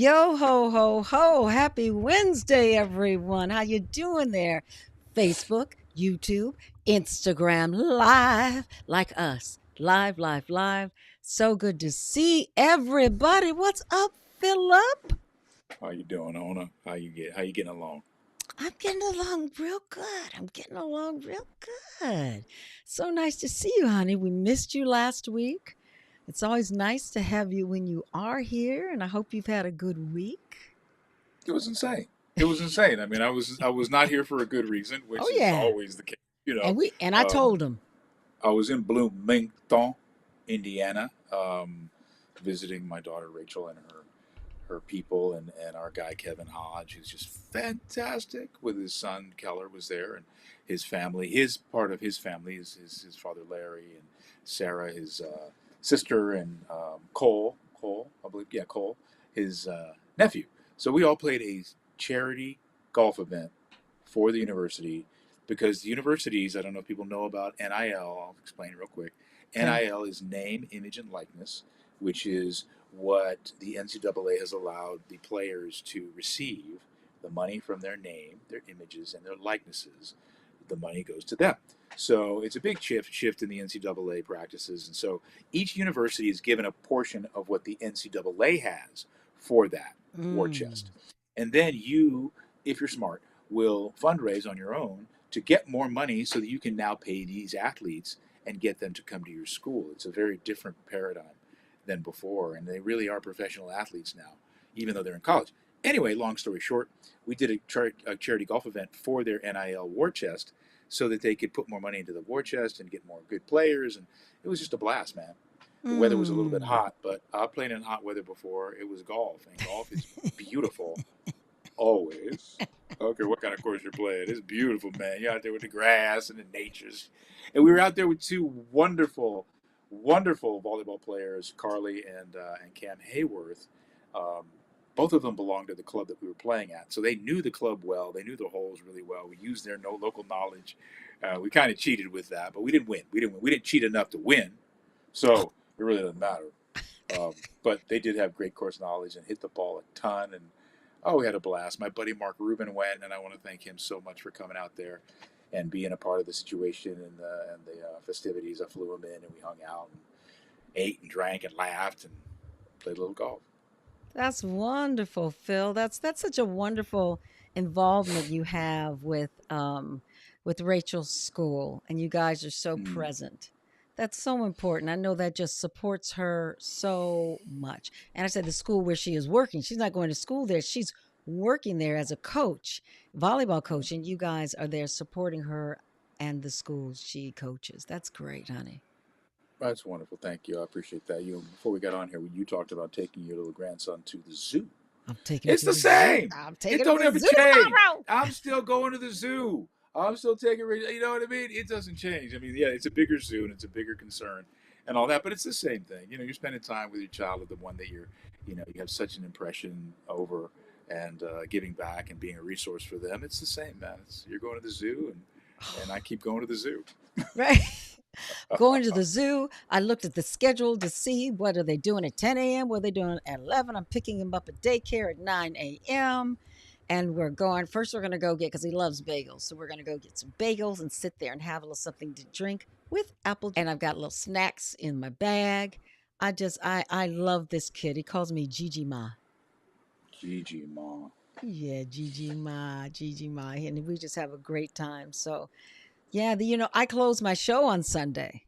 Yo ho ho ho. Happy Wednesday everyone. How you doing there? Facebook, YouTube, Instagram live like us. Live live live. So good to see everybody. What's up, Philip? How you doing, Ona? How you getting along? I'm getting along real good. I'm getting along real good. So nice to see you, honey. We missed you last week. It's always nice to have you when you are here, and I hope you've had a good week. It was insane. It was insane. I mean, I was not here for a good reason, Oh which is yeah. always the case. You And know, I um, told him. I was in Bloomington, Indiana, visiting my daughter Rachel and her people, and our guy Kevin Hodge, who's just fantastic. With his son Keller was there, and his family. His part of his family is his father Larry and Sarah, his sister, and Cole, I believe, yeah, Cole, his nephew. So we all played a charity golf event for the university because the universities, I don't know if people know about NIL. I'll explain real quick. Okay. NIL is name, image, and likeness, which is what the NCAA has allowed the players to receive the money from their name, their images, and their likenesses. The money goes to them. So it's a big shift in the NCAA practices. And so each university is given a portion of what the NCAA has for that war Mm. chest. And then you, if you're smart, will fundraise on your own to get more money so that you can now pay these athletes and get them to come to your school. It's a very different paradigm than before, and they really are professional athletes now, even though they're in college. Anyway, long story short, we did a charity golf event for their NIL war chest so that they could put more money into the war chest and get more good players, and it was just a blast, man. The weather was a little bit Mm. hot, but I've played in hot weather before. It was golf, and golf is beautiful always. I don't care what kind of course you're playing. It's beautiful, man. You're out there with the grass and the natures. And we were out there with two wonderful volleyball players, Carly and Cam Hayworth. Um, both of them belonged to the club that we were playing at, so they knew the club well. They knew the holes really well. We used their no local knowledge. We kind of cheated with that, but we didn't win. We didn't win. We didn't cheat enough to win, so it really doesn't matter. But they did have great course knowledge and hit the ball a ton. And oh, we had a blast. My buddy Mark Rubin went, and I want to thank him so much for coming out there and being a part of the situation and the festivities. I flew him in, and we hung out and ate and drank and laughed and played a little golf. That's wonderful, Phil. That's such a wonderful involvement you have with Rachel's school, and you guys are so Mm. present. That's so important. I know that just supports her so much. And I said the school where she is working. She's not going to school there. She's working there as a coach, volleyball coach, and you guys are there supporting her and the schools she coaches. That's great, honey. That's wonderful. Thank you. I appreciate that. Before we got on here, when you talked about taking your little grandson to the zoo, I'm taking him it's to the the zoo. same. I'm It taking him don't to the ever zoo change. tomorrow. I'm still going to the zoo. I'm still taking. You know what I mean? It doesn't change. I mean, yeah, it's a bigger zoo and it's a bigger concern and all that, but it's the same thing. You're spending time with your child, with the one that you have such an impression over, and giving back and being a resource for them. It's the same, man. You're going to the zoo, and I keep going to the zoo. Right. Going to the zoo. I looked at the schedule to see what are they doing at 10 a.m. What are they doing at 11. I'm picking him up at daycare at 9 a.m. And we're going, first we're going to go get, because he loves bagels. So we're going to go get some bagels and sit there and have a little something to drink with apple. And I've got little snacks in my bag. I love this kid. He calls me Gigi Ma. Gigi, mom. Yeah, Gigi Ma, Gigi Ma. And we just have a great time. So yeah, I close my show on Sunday.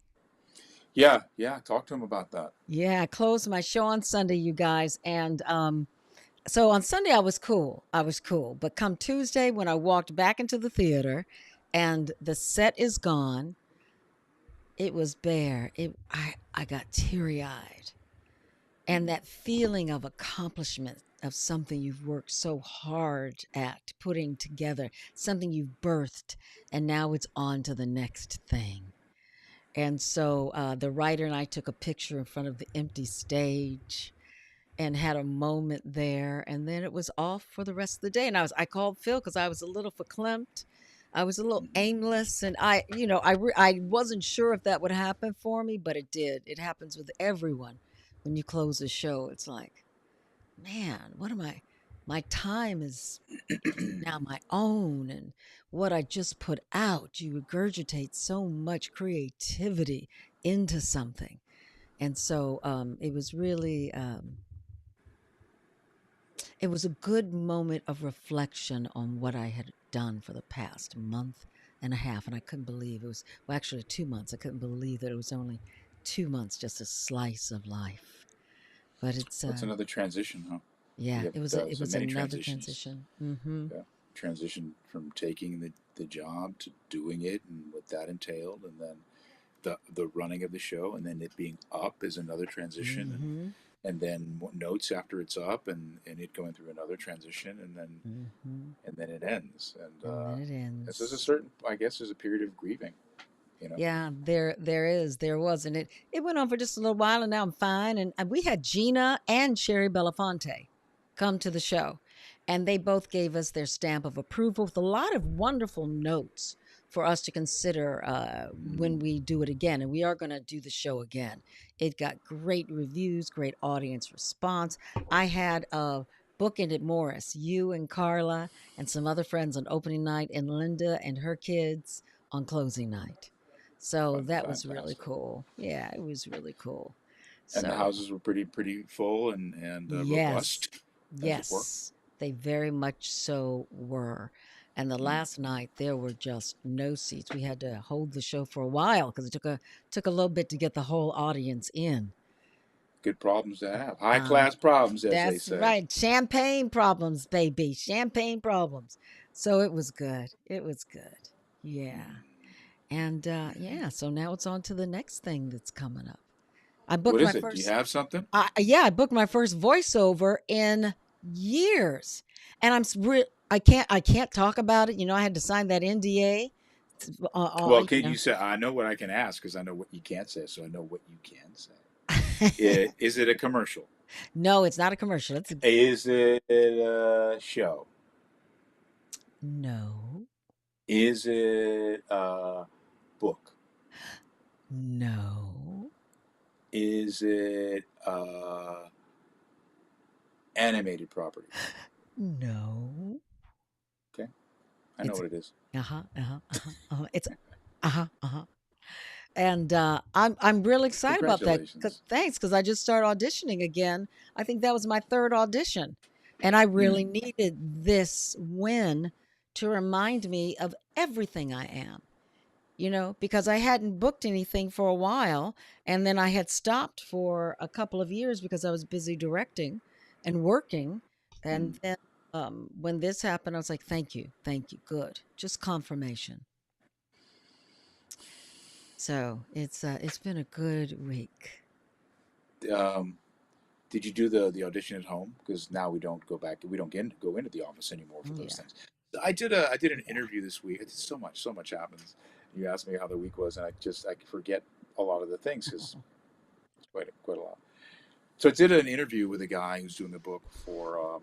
Yeah, yeah. Talk to him about that. Yeah, I closed my show on Sunday, you guys. And so on Sunday, I was cool. I was cool. But come Tuesday, when I walked back into the theater and the set is gone, it was bare. I got teary eyed. And that feeling of accomplishment of something you've worked so hard at putting together, something you've birthed, and now it's on to the next thing. And so the writer and I took a picture in front of the empty stage and had a moment there, and then it was off for the rest of the day. And I called Phil because I was a little verklempt. I was a little Mm-hmm. aimless, and I wasn't sure if that would happen for me, but it did. It happens with everyone when you close a show. It's like, man, what am I? My time is now my own, and what I just put out, you regurgitate so much creativity into something. And so it was really, it was a good moment of reflection on what I had done for the past month and a half. And I couldn't believe it was, well, actually 2 months. I couldn't believe that it was only 2 months, just a slice of life. But it's, What's another transition, huh? You yeah, have it so was many another transitions. transition. Mm-hmm. Yeah. Transition from taking the job to doing it and what that entailed, and then the running of the show, and then it being up is another transition, Mm-hmm. and then notes after it's up, and it going through another transition, Mm-hmm. and then it ends, and And then it this is a ends. certain, I guess, there's a period of grieving, you know. Yeah, there was, and it went on for just a little while, and now I'm fine. And we had Gina and Sherry Belafonte come to the show, and they both gave us their stamp of approval with a lot of wonderful notes for us to consider when Mm. we do it again. And we are going to do the show again. It got great reviews, great audience response. I had bookended Morris, you and Carla, and some other friends on opening night, and Linda and her kids on closing night. So that was really Fantastic. cool. Yeah, it was really cool. And the So, houses were pretty full and yes, robust, as it were. yes, they very much so were. And the Mm. last night there were just no seats. We had to hold the show for a while because it took a little bit to get the whole audience in. Good problems to have, high Um, class problems, as they that's say. right. Champagne problems, baby. Champagne problems. So it was good. It was good. Yeah. Mm. And yeah, so now it's on to the next thing that's coming up. I What booked my is it? Do you first have something? yeah, I booked my first voiceover in years. And I can't talk about it. You know, I had to sign that NDA. Well, You can you know. say? I know what I can ask because I know what you can't say, so I know what you can say. Is it a commercial? No, it's not a commercial. It's a Is it a show? no. Is it a book? No. Is it a animated property? No. Okay, I know It's what it is. uh-huh, uh-huh, uh-huh, uh-huh. It's uh-huh, uh-huh. And I'm really excited about that. Congratulations. Thanks, because I just started auditioning again. I think that was my third audition, and I really Mm. needed this win to remind me of everything I am. You know, because I hadn't booked anything for a while, and then I had stopped for a couple of years because I was busy directing and working, Mm. and then when this happened, I was like, thank you, good, just confirmation. So it's been a good week. Um, did you do the audition at home? Because now we don't go back. We don't go into the office anymore for those Yeah. things. I did an Yeah. interview this week. It's so much happens. You asked me how the week was, and I forget a lot of the things because it's quite a lot. So I did an interview with a guy who's doing a book for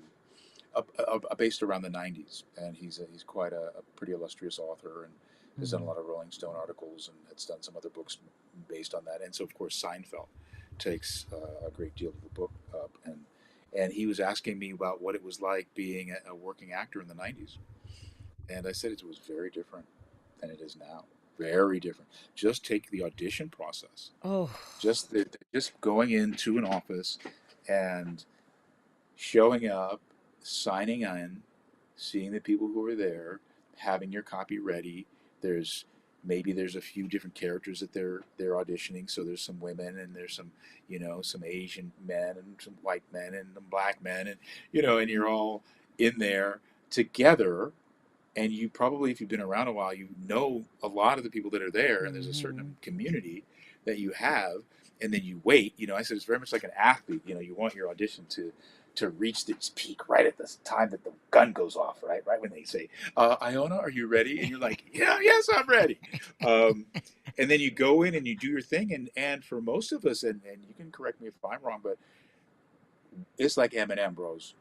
based around the '90s, and he's quite a pretty illustrious author and has done a Mm. lot of Rolling Stone articles and has done some other books based on that. And so, of course, Seinfeld takes a great deal of the book up, and he was asking me about what it was like being a working actor in the '90s, and I said it was very different than it is now. Very different. Just take the audition process. Oh, Just going into an office and showing up, signing in, seeing the people who are there, having your copy ready. There's maybe there's a few different characters that they're auditioning. So there's some women and there's some some Asian men and some white men and some black men and and you're all in there together. And you probably, if you've been around a while, you know a lot of the people that are there, and there's a certain hmm, community that you have, and then you wait. I said it's very much like an athlete. You want your audition to reach its peak right at the time that the gun goes off, right when they say, "Iona, are you ready?" And you're like, "Yeah, yes, I'm ready." Um, and then you go in and you do your thing, and for most of us, and you can correct me if I'm wrong, but it's like Eminem, bros.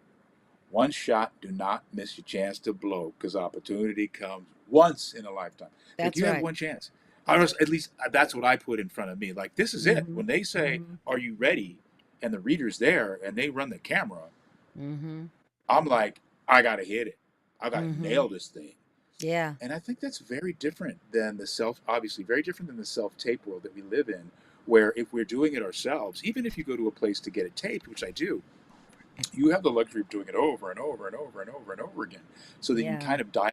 One shot, do not miss your chance to blow because opportunity comes once in a lifetime. Like that's you have right. one chance. I That's was, right. at least that's what I put in front of me. Like this is it. Hmm. When they say, Hmm. "Are you ready?" and the reader's there and they run the camera, Mm-hmm. I'm like, I gotta hit it. I gotta Mm-hmm. nail this thing. Yeah. And I think that's very different than the self, obviously, very different than the self tape world that we live in, where if we're doing it ourselves, even if you go to a place to get it taped, which I do, you have the luxury of doing it over and over and over and over and over again. So that you can Yeah. kind of dial,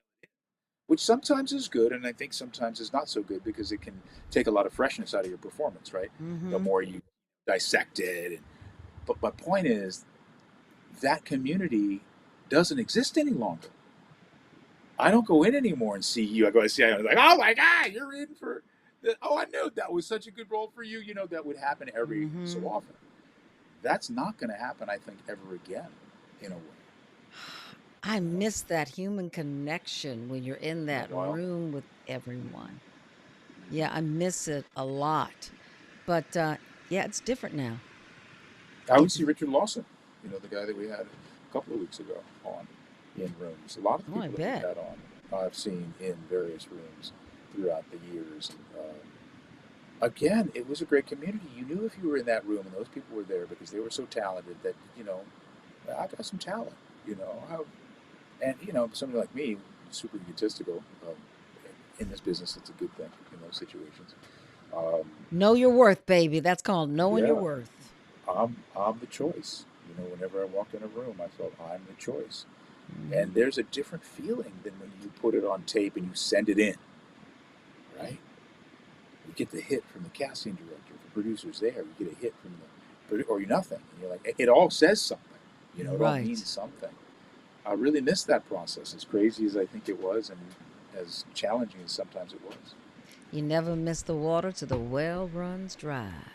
which sometimes is good, and I think sometimes is not so good because it can take a lot of freshness out of your performance, right? The Mm-hmm. more you dissect it. But my point is, that community doesn't exist any longer. I don't go in anymore and see you. I go to see, I'm like, oh my God, you're in for the, oh, I knew that was such a good role for you. You know, that would happen every so Mm-hmm. often. That's not going to happen, I think, ever again, in a way. I You know? miss that human connection when you're in Oh, that well, room with everyone. Yeah, I miss it a lot. But yeah, it's different now. I would It's see Richard Lawson, the guy that we had a couple of weeks ago on in rooms. A lot of the oh, I people that we've bet. had on, I've seen in various rooms throughout the years. Again, it was a great community. You knew if you were in that room and those people were there because they were so talented that, I got some talent, and, somebody like me, super egotistical, in this business, it's a good thing in those situations. Um, Know your worth, baby. That's called knowing your yeah, worth. I'm the choice. Whenever I walked in a room, I felt I'm the choice. And Hmm. there's a different feeling than when you put it on tape and you send it in, right? You get the hit from the casting director, the producers there. You get a hit from or you nothing. And you're like, it all says something. It all Right. means something. I really missed that process, as crazy as I think it was, and as challenging as sometimes it was. You never miss the water till the well runs dry.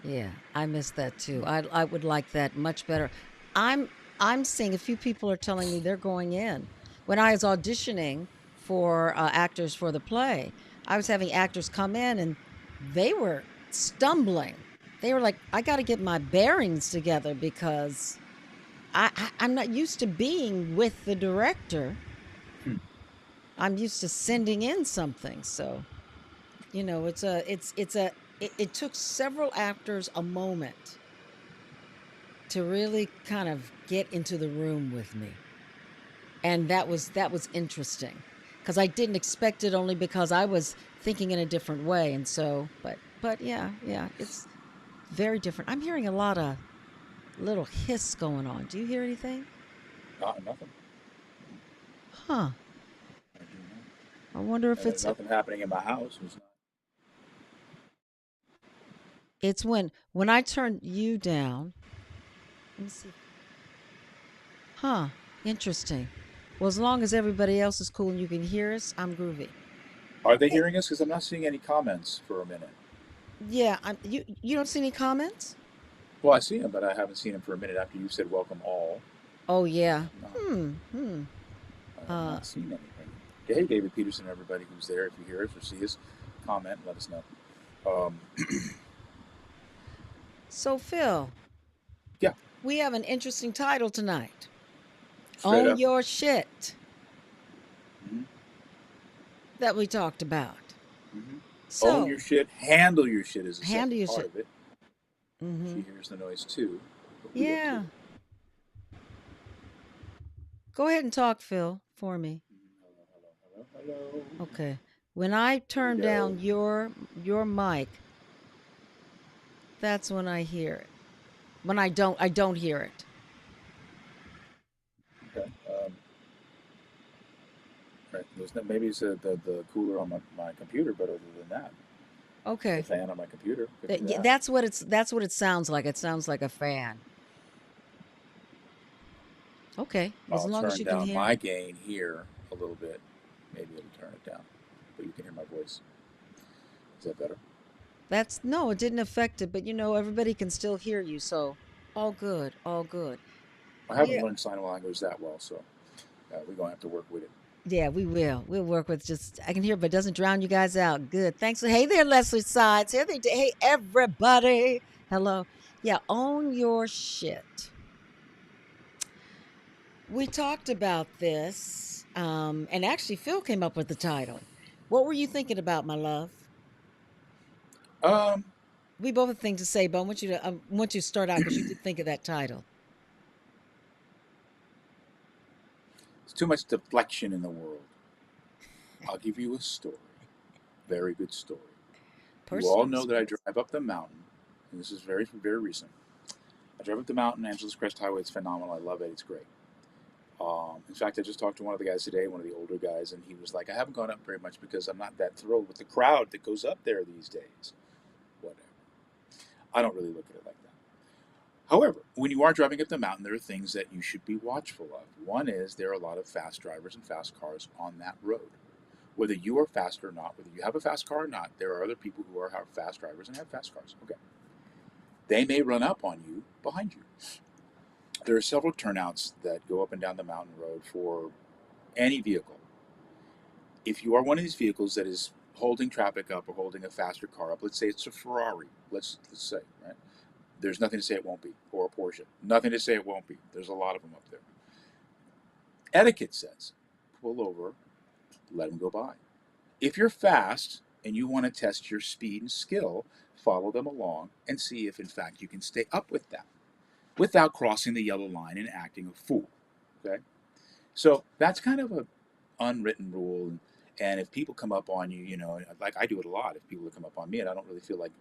Yeah, I miss that too. I would like that much better. I'm I'm seeing a few people are telling me they're going in. When I was auditioning for actors for the play, I was having actors come in and they were stumbling. They were like, "I got to get my bearings together because I'm not used to being with the director. Hmm. I'm used to sending in something." So it took several actors a moment to really kind of get into the room with me. And that was interesting because I didn't expect it only because I was thinking in a different way. And so, but yeah, it's very different. I'm hearing a lot of little hiss going on. Do you hear anything? Nothing. Huh. I do not. I wonder if And there's it's nothing happening in my house. It's not. it's when I turn you down. Let me see. Huh. Interesting. Well, as long as everybody else is cool and you can hear us, I'm groovy. Are they hearing us? Because I'm not seeing any comments for a minute. Yeah, you don't see any comments? Well, I see them, but I haven't seen them for a minute after you said welcome all. Oh I yeah. have not. Hmm. I have Uh not seen anything. Hey, David Peterson, everybody who's there, if you hear us or see us, comment, let us know. Um, so Phil, yeah, we have an interesting title tonight. straight Own up. your shit Mm-hmm. that we talked about. Mm-hmm. Own your So, shit, handle your shit is the handle second your part shit. of it. She Mhm. hears the noise too, but we do too. Yeah. Go ahead and talk, Phil, for me. Hello, hello, hello, hello. Okay. When I There we turn go. down your mic, that's when I hear it. When I don't hear it. Okay. Right. Maybe it's the cooler on my computer, but other than that, the Okay. fan on my computer could be Yeah, that. that's what it sounds like. It sounds like a fan. Okay. As I'll long as turn you can down hear. my gain here a little bit. Maybe it'll turn it down, but you can hear my voice. Is that better? That's no, it didn't affect it, but everybody can still hear you, so all good, all good. I haven't Yeah. learned sign language that well, so we're gonna have to work with it. Yeah, we will. We'll work with just I can hear, but it doesn't drown you guys out. Good. Thanks. Hey there, Leslie Sides. Hey everybody. Hello. Yeah, own your shit. We talked about this. And actually Phil came up with the title. What were you thinking about, my love? Um, We both have things to say, but I want you to start out because you did think of that title. There's too much deflection in the world. I'll give you a story. Very good story. You all Personal know that I experience. drive up the mountain, and this is very, very recent. I drive up the mountain, Angeles Crest Highway. It's phenomenal. I love it. It's great. In fact, I just talked to one of the guys today, one of the older guys, and he was like, I haven't gone up very much because I'm not that thrilled with the crowd that goes up there these days. Whatever. I don't really look at it like that. However, when you are driving up the mountain, there are things that you should be watchful of. One is there are a lot of fast drivers and fast cars on that road. Whether you are fast or not, whether you have a fast car or not, there are other people who are fast drivers and have fast cars. Okay. They may run up on you behind you. There are several turnouts that go up and down the mountain road for any vehicle. If you are one of these vehicles that is holding traffic up or holding a faster car up, let's say it's a Ferrari, let's say, right? There's nothing to say it won't be, or a Porsche. Nothing to say it won't be. There's a lot of them up there. Etiquette says, pull over, let them go by. If you're fast and you want to test your speed and skill, follow them along and see if in fact you can stay up with them without crossing the yellow line and acting a fool. Okay? So that's kind of a unwritten rule. And if people come up on you, like I do it a lot. If people come up on me and I don't really feel like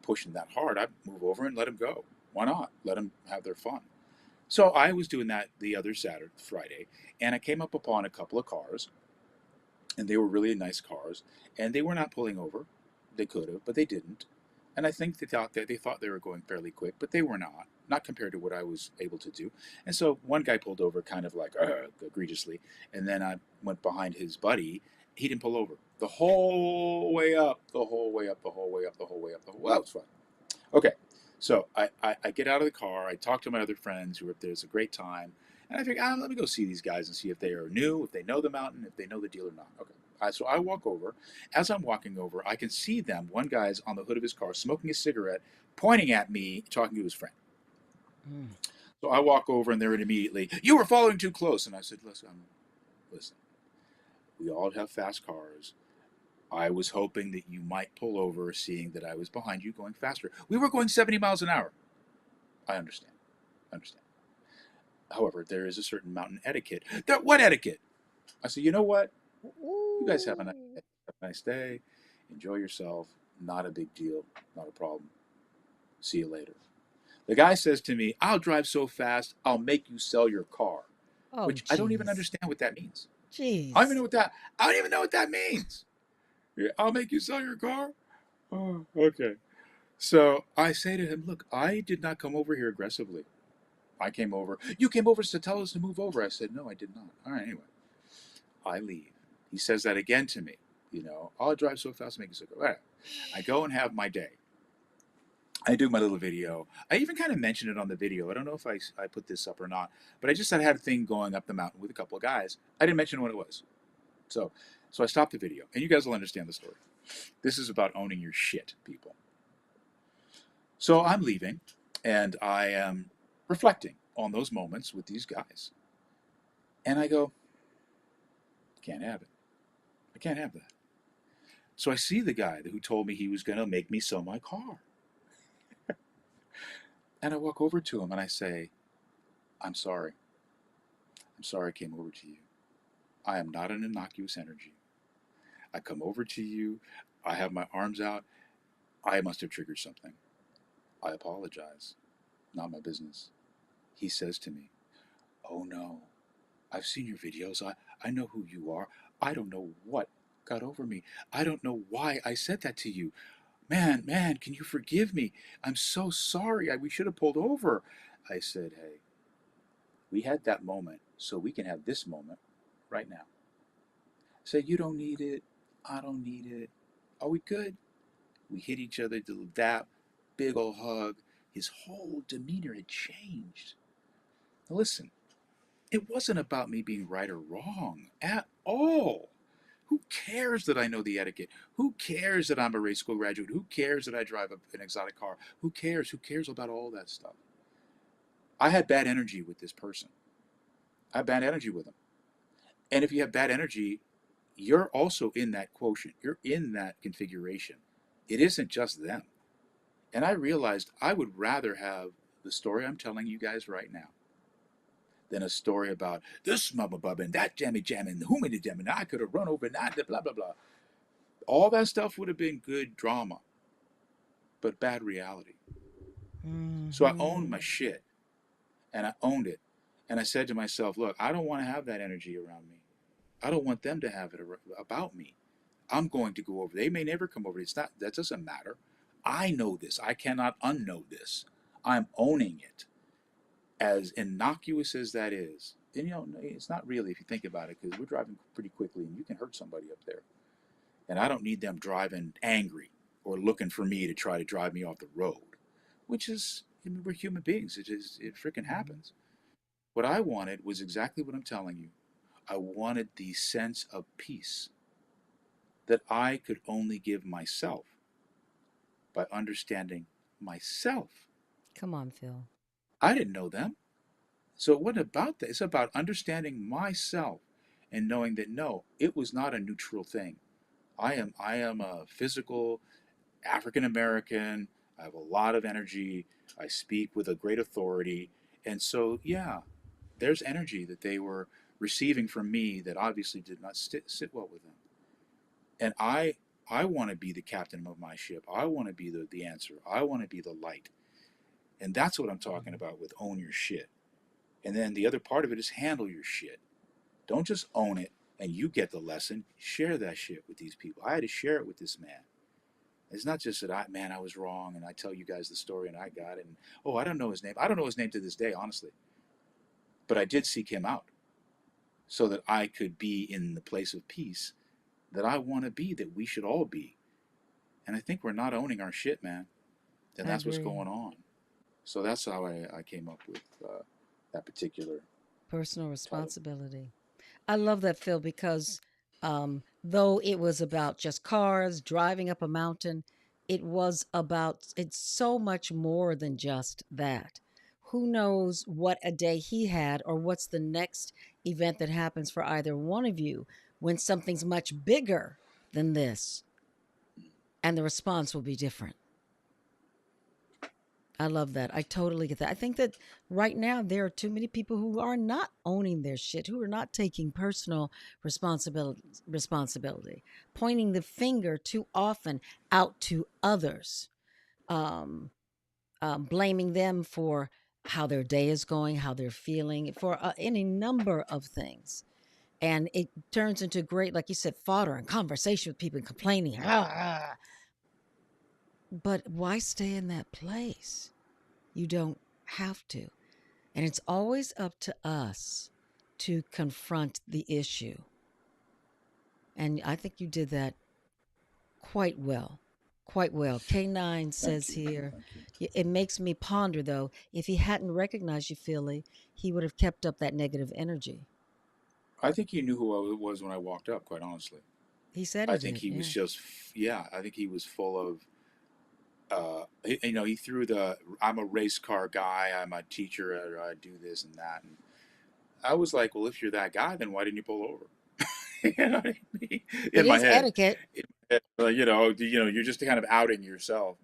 pushing that hard, I move over and let them go. Why not? Let them have their fun. So I was doing that the other Friday, and I came up upon a couple of cars, and they were really nice cars, and they were not pulling over. They could have, but they didn't. And I think they thought they were going fairly quick, but they were not compared to what I was able to do. And so one guy pulled over kind of like egregiously, and then I went behind his buddy. He didn't pull over the whole way up, the whole way up, the whole way up, the whole way up, the whole. Well, that was fun. Okay, so I get out of the car. I talk to my other friends who are up there. It's a great time. And I think, let me go see these guys and see if they are new, if they know the mountain, if they know the deal or not. Okay. So I walk over. As I'm walking over, I can see them. One guy's on the hood of his car smoking a cigarette, pointing at me, talking to his friend. Mm. So I walk over and they're immediately, you were following too close. And I said, listen, we all have fast cars. I was hoping that you might pull over, seeing that I was behind you going faster. We were going 70 miles an hour. I understand. However, there is a certain mountain etiquette. What etiquette? I said, you know what? You guys have a nice Ooh. day. Have a nice day. Enjoy yourself. Not a big deal. Not a problem. See you later. The guy says to me, I'll drive so fast, I'll make you sell your car. Oh, Which I don't even jeez. understand what that means. I don't even know Jeez. what that I don't even know what that means. Yeah, I'll make you sell your car? Oh, okay. So I say to him, look, I did not come over here aggressively. I came over. You came over to tell us to move over. I said, no, I did not. All right, anyway. I leave. He says that again to me. I'll drive so fast, make it so go. All right. I go and have my day. I do my little video. I even kind of mentioned it on the video. I don't know if I put this up or not, but I just had a thing going up the mountain with a couple of guys. I didn't mention what it was. So I stopped the video, and you guys will understand the story. This is about owning your shit, people. So I'm leaving, and I am reflecting on those moments with these guys. And I go, can't have it. I can't have that. So I see the guy who told me he was going to make me sell my car. And I walk over to him and I say, I'm sorry. I'm sorry I came over to you. I am not an innocuous energy. I come over to you. I have my arms out. I must have triggered something. I apologize. Not my business. He says to me, oh no, I've seen your videos. I know who you are. I don't know what got over me. I don't know why I said that to you. Man, can you forgive me? I'm so sorry. We should have pulled over. I said, hey, we had that moment, so we can have this moment right now. Say, you don't need it. I don't need it. Are we good? We hit each other, did a dap, big old hug. His whole demeanor had changed. Now listen, it wasn't about me being right or wrong at all. Who cares that I know the etiquette? Who cares that I'm a race school graduate? Who cares that I drive an exotic car? Who cares? Who cares about all that stuff? I had bad energy with this person. I had bad energy with him. And if you have bad energy, you're also in that quotient. You're in that configuration. It isn't just them. And I realized I would rather have the story I'm telling you guys right now than a story about this mama bubba and that jammy jam and whom it jam and I could have run over and I did blah blah blah. All that stuff would have been good drama, but bad reality. So I owned my Hmm. shit, and I owned it. And I said to myself, look, I don't want to have that energy around me. I don't want them to have it about me. I'm going to go over. They may never come over. It's not, that doesn't matter. I know this. I cannot unknow this. I'm owning it. As innocuous as that is. And it's not really if you think about it, because we're driving pretty quickly and you can hurt somebody up there. And I don't need them driving angry or looking for me to try to drive me off the road, which is, I mean, we're human beings. It freaking happens. What I wanted was exactly what I'm telling you. I wanted the sense of peace that I could only give myself by understanding myself. Come on, Phil. I didn't know them. So it wasn't about that. It's about understanding myself and knowing that no, it was not a neutral thing. I am a physical African American. I have a lot of energy. I speak with a great authority. And so, yeah, there's energy that they were receiving from me that obviously did not sit well with them. And I want to be the captain of my ship. I want to be the answer. I want to be the light. And that's what I'm talking about with own your shit. And then the other part of it is handle your shit. Don't just own it and you get the lesson. Share that shit with these people. I had to share it with this man. It's not just that I was wrong and I tell you guys the story and I got it. And oh, I don't know his name. I don't know his name to this day, honestly. But I did seek him out so that I could be in the place of peace that I want to be, that we should all be. And I think we're not owning our shit, man. And I that's what's agree. going on. So that's how I came up with that particular Personal title. responsibility. I love that, Phil, because though it was about just cars driving up a mountain, it's so much more than just that. Who knows what a day he had, or what's the next event that happens for either one of you when something's much bigger than this, and the response will be different. I love that. I totally get that. I think that right now there are too many people who are not owning their shit, who are not taking personal responsibility, pointing the finger too often out to others, um, blaming them for how their day is going, how they're feeling, for any number of things. And it turns into great, like you said, fodder and conversation with people and complaining. But why stay in that place? You don't have to. And it's always up to us to confront the issue. And I think you did that quite well. Quite well. K9 Thank says you. here, Thank you. it makes me ponder though, if he hadn't recognized you, Philly, he would have kept up that negative energy. I think he knew who I was when I walked up, quite honestly. He said I he think did, he was yeah. just, yeah, I think he was full of, he threw I'm a race car guy, I'm a teacher, I do this and that. And I was like, well, if you're that guy, then why didn't you pull over? You know what I mean? It In my is head. etiquette. You're just kind of outing yourself.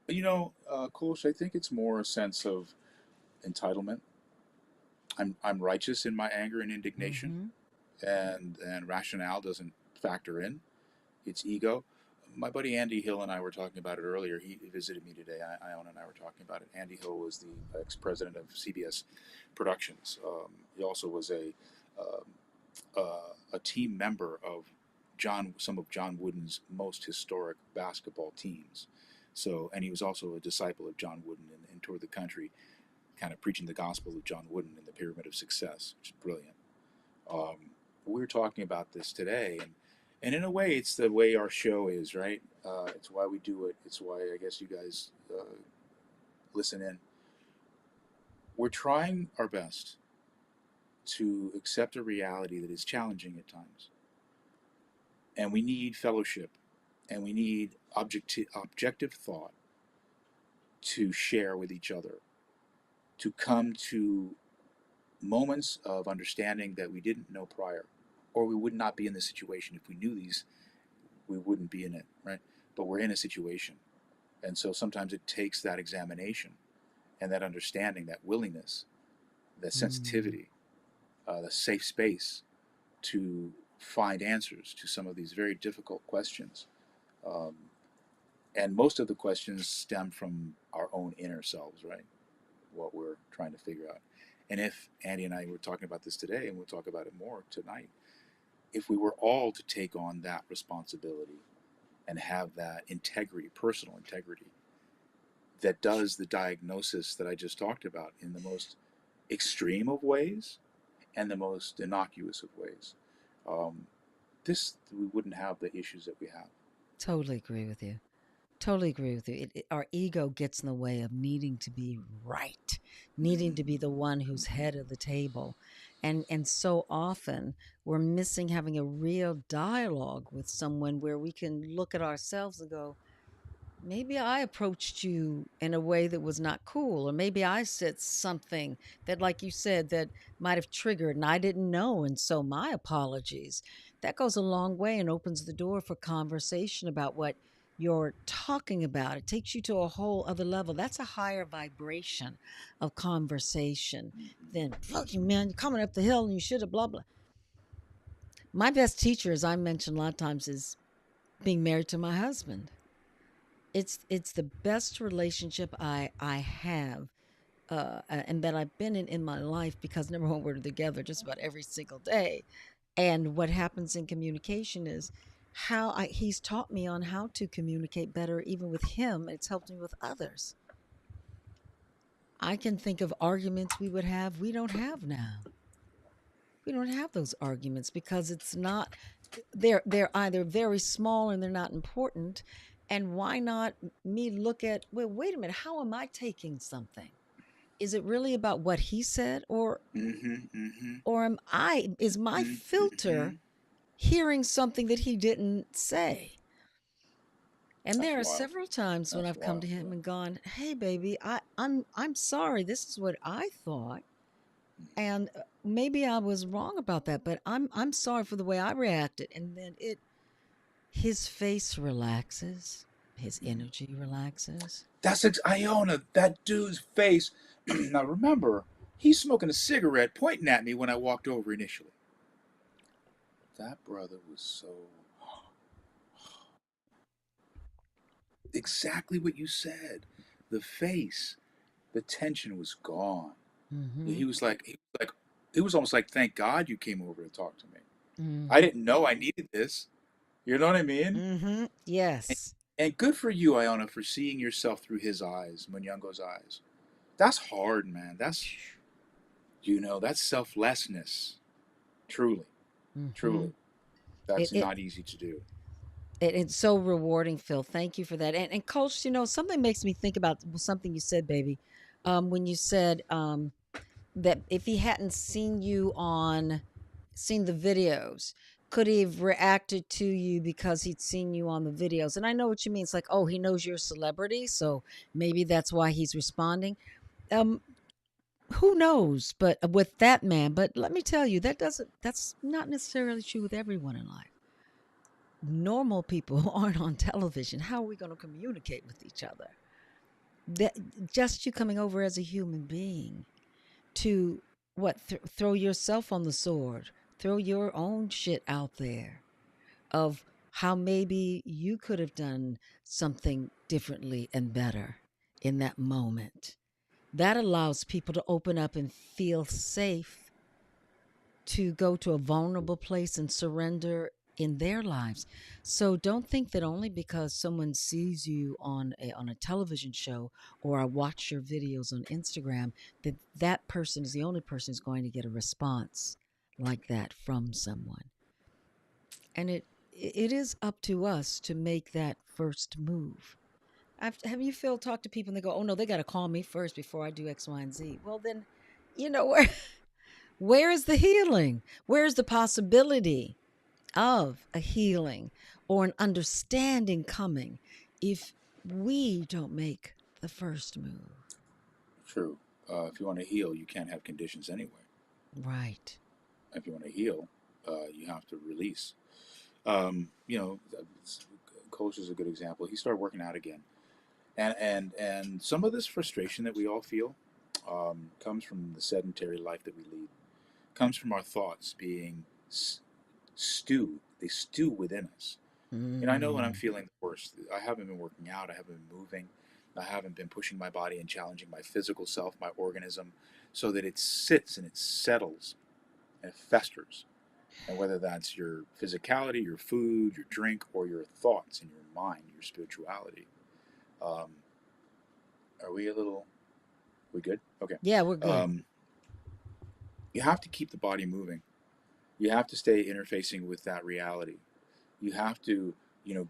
Kulush, I think it's more a sense of entitlement. I'm righteous in my anger and indignation, Mm-hmm. and rationale doesn't factor in. It's ego. My buddy Andy Hill and I were talking about it earlier. He visited me today. Iona and I were talking about it. Andy Hill was the ex-president of CBS Productions. He also was um, a team member of some of John Wooden's most historic basketball teams. So, and he was also a disciple of John Wooden and toured the country, kind of preaching the gospel of John Wooden and the Pyramid of Success, which is brilliant. We were talking about this today, and in a way, it's the way our show is, right? It's why we do it. It's why I guess you guys listen in. We're trying our best to accept a reality that is challenging at times, and we need fellowship, and we need objective thought to share with each other, to come to moments of understanding that we didn't know prior, or we would not be in this situation. If we knew these, we wouldn't be in it, right? But we're in a situation. And so sometimes it takes that examination and that understanding, that willingness, that Mm. sensitivity. the safe space to find answers to some of these very difficult questions. Um, and most of the questions stem from our own inner selves, right? What we're trying to figure out. And if Andy and I were talking about this today, and we'll talk about it more tonight, if we were all to take on that responsibility and have that integrity, personal integrity, that does the diagnosis that I just talked about in the most extreme of ways and the most innocuous of ways, um, we wouldn't have the issues that we have. Totally agree with you. Totally agree with you. Our ego gets in the way of needing to be right, needing Mm-hmm. to be the one who's head of the table. And so often we're missing having a real dialogue with someone where we can look at ourselves and go, maybe I approached you in a way that was not cool, or maybe I said something that, like you said, that might have triggered and I didn't know. And so my apologies. That goes a long way and opens the door for conversation about what you're talking about. It takes you to a whole other level. That's a higher vibration of conversation than, fuck you, man, you're coming up the hill and you should have, blah, blah. My best teacher, as I mentioned a lot of times, is being married to my husband. It's the best relationship I have, and that I've been in my life, because number one, we're together just about every single day. And what happens in communication is he's taught me on how to communicate better, even with him. It's helped me with others. I can think of arguments we would have we don't have now. We don't have those arguments because it's not, they're either very small and they're not important. And why not me look at, well, wait a minute, how am I taking something? Is it really about what he said, Mm-hmm. Mm-hmm. or is my Mm-hmm. filter hearing something that he didn't say? And That's there are wild. several times when That's I've come wild. to him Yeah. and gone, "Hey baby, I'm sorry. This is what I thought. And maybe I was wrong about that, but I'm sorry for the way I reacted." And then his face relaxes, his Mm-hmm. energy relaxes. Iona, that dude's face. Now remember, he's smoking a cigarette, pointing at me when I walked over initially. That brother was so exactly what you said. The face, the tension was gone. Mm-hmm. He was almost like, thank God you came over to talk to me. I Mm-hmm. didn't know I needed this. You know what I mean? Mm-hmm. And, Yes. and good for you, Iona, for seeing yourself through his eyes, Munyango's eyes. That's hard, man. That's selflessness. Truly, Mm-hmm. truly. That's It, it not easy to do. it's so rewarding, Phil. Thank you for that. And Coach, something makes me think about something you said, baby. When you said that if he hadn't seen the videos, could he have reacted to you because he'd seen you on the videos? And I know what you mean. It's like, oh, he knows you're a celebrity, so maybe that's why he's responding. Um, who knows? But with that man, but let me tell you, that's not necessarily true with everyone in life. Normal people aren't on television. How are we going to communicate with each other? That just you coming over as a human being to throw yourself on the sword, throw your own shit out there of how maybe you could have done something differently and better in that moment. That allows people to open up and feel safe to go to a vulnerable place and surrender in their lives. So don't think that only because someone sees you on a television show, or I watch your videos on Instagram, that that person is the only person who's going to get a response like that from someone. And it is up to us to make that first move. Have you, Phil, talked to people and they go, "Oh no, they got to call me first before I do X, Y, and Z." Well, then, where where is the healing? Where's the possibility of a healing or an understanding coming if we don't make the first move? True. If you want to heal, you can't have conditions anyway. Right. If you want to heal, you have to release. You know, Coach is a good example. He started working out again, and some of this frustration that we all feel comes from the sedentary life that we lead. comes from our thoughts being stew. They stew within us. And I know when I'm Mm. feeling the worst, I haven't been working out, I haven't been moving, I haven't been pushing my body and challenging my physical self, my organism, so that it sits and it settles and it festers. And whether that's your physicality, your food, your drink, or your thoughts and your mind, your spirituality. Um, are we a little? We good? Okay. Yeah, we're good. Um, you have to keep the body moving. You have to stay interfacing with that reality. You have to,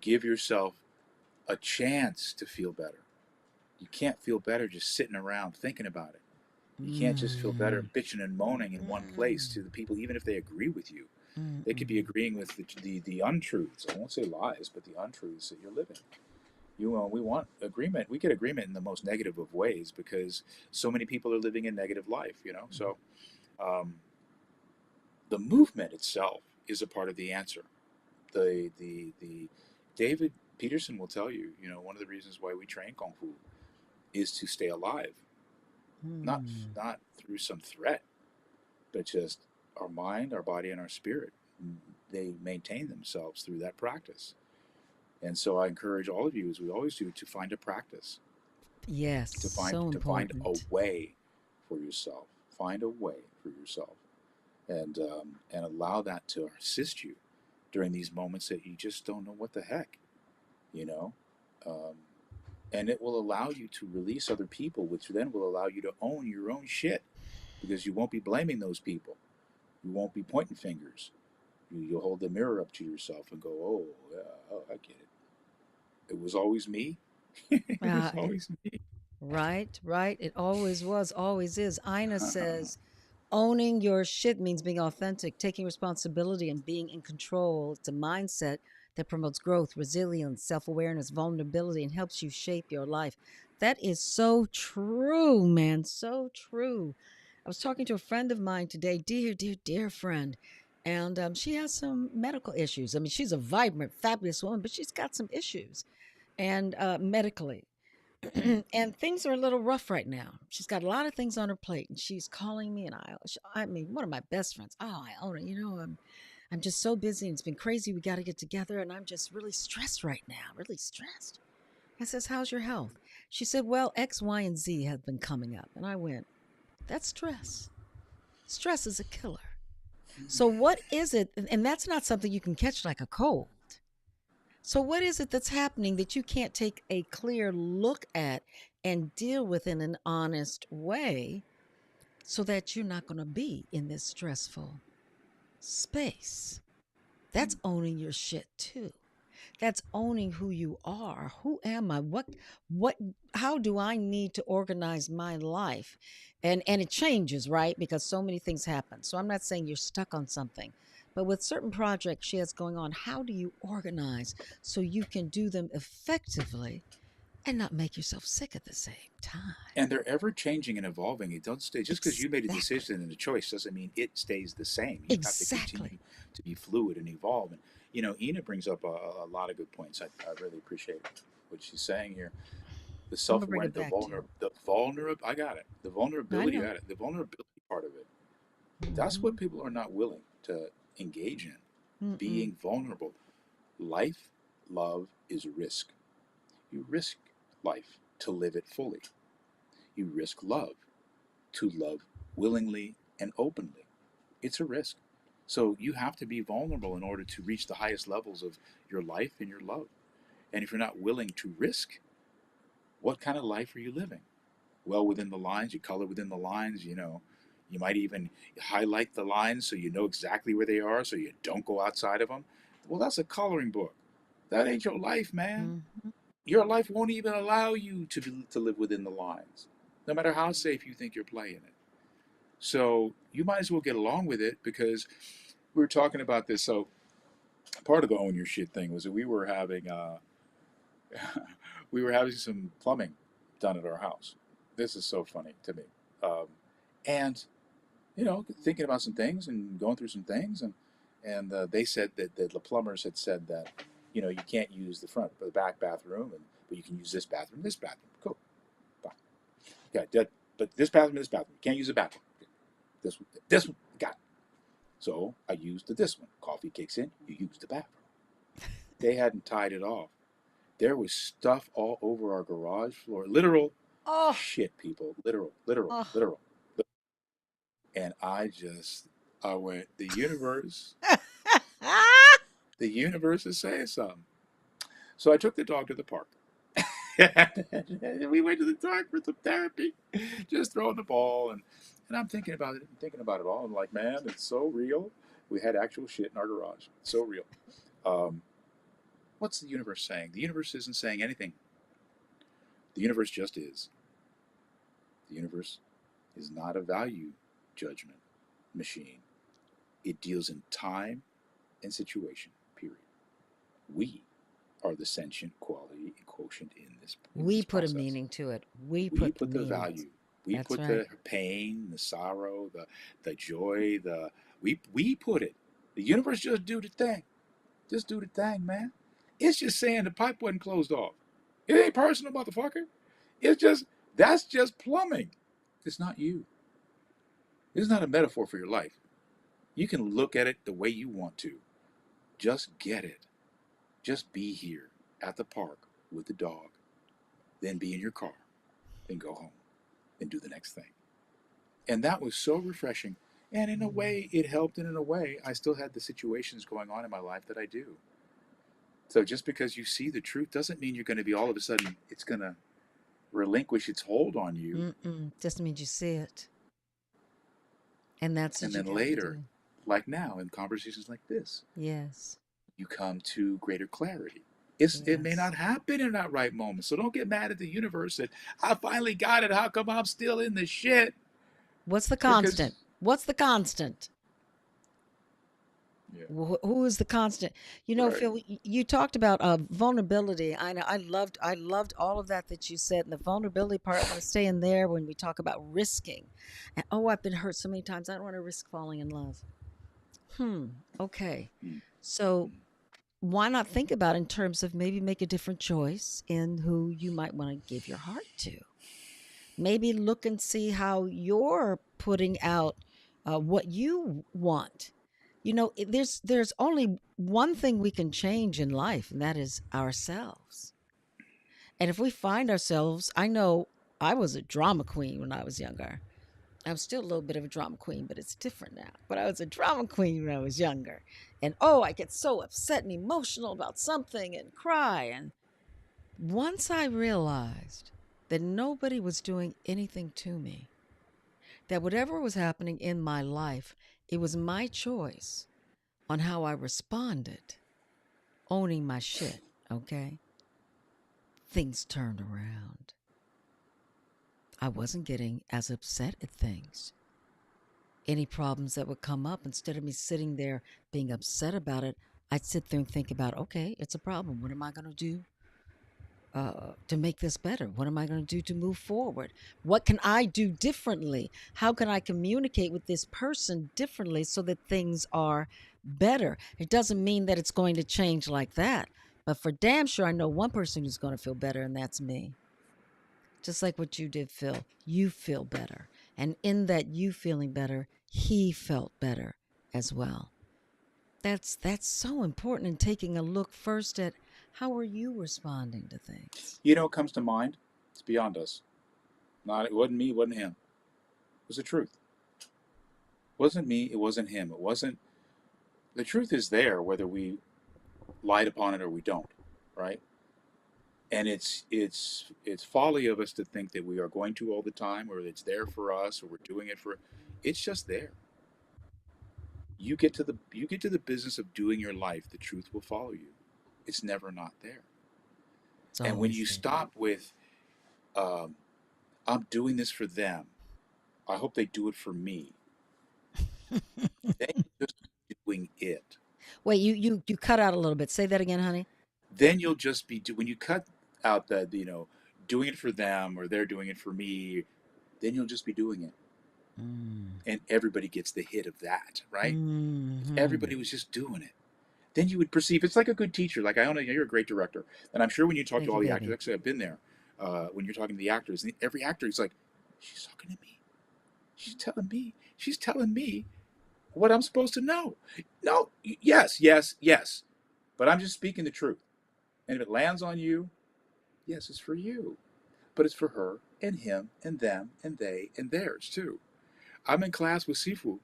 give yourself a chance to feel better. You can't feel better just sitting around thinking about it. You can't just feel better Mm. bitching and moaning in one place Mm. to the people, even if they agree with you. Mm. They could be Mm. agreeing with the untruths. I won't say lies, but the untruths that you're living. We want agreement. We get agreement in the most negative of ways because so many people are living a negative life. So um, the movement itself is a part of the answer. The David Peterson will tell you, one of the reasons why we train kung fu is to stay alive, not Mm. not through some threat, but just our mind, our body, and our spirit. They maintain themselves through that practice. And so I encourage all of you, as we always do, to find a practice, Yes, to find so to find a important. way for yourself. Find a way for yourself, and allow that to assist you during these moments that you just don't know what the heck, you know. Um, and it will allow you to release other people, which then will allow you to own your own shit because you won't be blaming those people. You won't be pointing fingers. You'll hold the mirror up to yourself and go, "Oh, yeah, oh, I get it. It was always me. It was Uh, always me." right, right. It always was, always is. Ina says owning your shit means being authentic, taking responsibility, and being in control. It's a mindset that promotes growth, resilience, self awareness, vulnerability, and helps you shape your life. That is so true, man. So true. I was talking to a friend of mine today, dear, dear, dear friend, and she has some medical issues. I mean, she's a vibrant, fabulous woman, but she's got some issues and medically. And things are a little rough right now. She's got a lot of things on her plate, and she's calling me. And I mean, one of my best friends. Oh, I own it. I'm just so busy, and it's been crazy. We got to get together, and I'm just really stressed right now. Really stressed. I says, "How's your health?" She said, "Well, X, Y, and Z have been coming up," and I went, "That's stress. Stress is a killer." So what is it? And that's not something you can catch like a cold. So, what is it that's happening that you can't take a clear look at and deal with in an honest way so that you're not going to be in this stressful space? That's owning your shit too. That's owning who you are. Who am I? What how do I need to organize my life? And it changes, right? Because so many things happen. So I'm not saying you're stuck on something. But with certain projects she has going on, how do you organize so you can do them effectively and not make yourself sick at the same time? And they're ever changing and evolving. It don't stay just because you made a Exactly. decision and a choice doesn't mean it stays the same. You have to Exactly. continue to be fluid and evolve. And Ina brings up a lot of good points. I really appreciate what she's saying here. The I'm gonna bring self-awareness, it back to you. the vulnerable. I got it. The I vulnerability. I know. got it. The vulnerability part of it. That's Mm-hmm. what people are not willing to engage in. Mm-mm. Being vulnerable. Life, love is risk. You risk life to live it fully. You risk love to love willingly and openly. It's a risk. So you have to be vulnerable in order to reach the highest levels of your life and your love. And if you're not willing to risk, what kind of life are you living? Well, within the lines, you color within the lines, You might even highlight the lines so you know exactly where they are so you don't go outside of them. Well, that's a coloring book. That ain't your life, man. Mm-hmm. Your life won't even allow you to live within the lines, no matter how safe you think you're playing it. So you might as well get along with it because we were talking about this. So part of the own your shit thing was that we were having we were having some plumbing done at our house. This is so funny to me, and thinking about some things and going through some things, and they said that the plumbers had said that you can't use the front, the back bathroom, but you can use this bathroom, this bathroom. Cool, fine. Yeah, but this bathroom, you can't use the bathroom. This one, got it. So I used this one. Coffee kicks in, you use the bathroom. They hadn't tied it off. There was stuff all over our garage floor. Literal Oh, shit, people. Literal, literal, oh. literal. And I went, the universe is saying something. So I took the dog to the park. We went to the park for some therapy, just throwing the ball. And I'm thinking about it, all. I'm like, man, it's so real. We had actual shit in our garage. It's so real. Um, what's the universe saying? The universe isn't saying anything. The universe just is. The universe is not a value judgment machine. It deals in time and situation, period. We are the sentient quality and quotient in We this put a process. meaning to it. We We put the put the meanings. value. We That's put right. the pain, the sorrow, the joy, we put it. The universe just do the thing. Just do the thing, man. It's just saying the pipe wasn't closed off. It ain't personal, motherfucker. It's just that's just plumbing. It's not you. It's not a metaphor for your life. You can look at it the way you want to. Just get it. Just be here at the park with the dog, then be in your car, then go home, then do the next thing. And that was so refreshing. And in a way, it helped. And in a way, I still had the situations going on in my life that I do. So just because you see the truth doesn't mean you're going to be all of a sudden, it's going to relinquish its hold on you. Mm-mm. Just means you see it. And that's And what you then got to later, do. like now, in conversations like this, Yes. you come to greater clarity. It may Yes. not happen in that right moment. So don't get mad at the universe that I finally got it. How come I'm still in the shit? What's the Because, constant? What's the constant? yeah, Who is the constant? You know, right. Phil, you talked about vulnerability. I know I loved all of that you said. And the vulnerability part, I want to stay in there when we talk about risking. And oh, I've been hurt so many times. I don't want to risk falling in love. Hmm. Okay. Mm, So mm. why not think about in terms of maybe make a different choice in who you might want to give your heart to? Maybe look and see how you're putting out what you want. You know, there's only one thing we can change in life, and that is ourselves. And if we find ourselves, I know I was a drama queen when I was younger. I'm still a little bit of a drama queen, but it's different now. But I was a drama queen when I was younger. And oh, I get so upset and emotional about something and cry. And once I realized that nobody was doing anything to me, that whatever was happening in my life, it was my choice on how I responded, owning my shit, okay? Things turned around. I wasn't getting as upset at things. Any problems that would come up, instead of me sitting there being upset about it, I'd sit there and think about, okay, it's a problem. What am I going to do to make this better? What am I going to do to move forward? What can I do differently? How can I communicate with this person differently so that things are better? It doesn't mean that it's going to change like that, but for damn sure, I know one person who's going to feel better, and that's me. Just like what you did, Phil, you feel better. And in that you feeling better, he felt better as well. That's so important in taking a look first at how are you responding to things. You know what comes to mind? It's beyond us. Not, it wasn't me, it wasn't him. It was the truth. It wasn't me, it wasn't him. It wasn't, the truth is there whether we light upon it or we don't, right? And it's folly of us to think that we are going to all the time, or it's there for us, or we're doing it for. It's just there. You get to the business of doing your life, the truth will follow you. It's never not there. It's And when always you there. stop with, um, I'm doing this for them, I hope they do it for me, then you're just doing it. Wait, you cut out a little bit. Say that again, honey. Then you'll just be when you cut out doing it for them or they're doing it for me, then you'll just be doing it. Mm. And everybody gets the hit of that, right? If Hmm. everybody was just doing it, then you would perceive it's like a good teacher. Like I know you're a great director, and I'm sure when you talk to Thank you, all the actors, baby. actually I've been there. When you're talking to the actors, and every actor is like, "She's talking to me. She's telling me. She's telling me what I'm supposed to know. No, yes, yes, yes. But I'm just speaking the truth. And if it lands on you, yes, it's for you. But it's for her and him and them and they and theirs too. I'm in class with Sifu.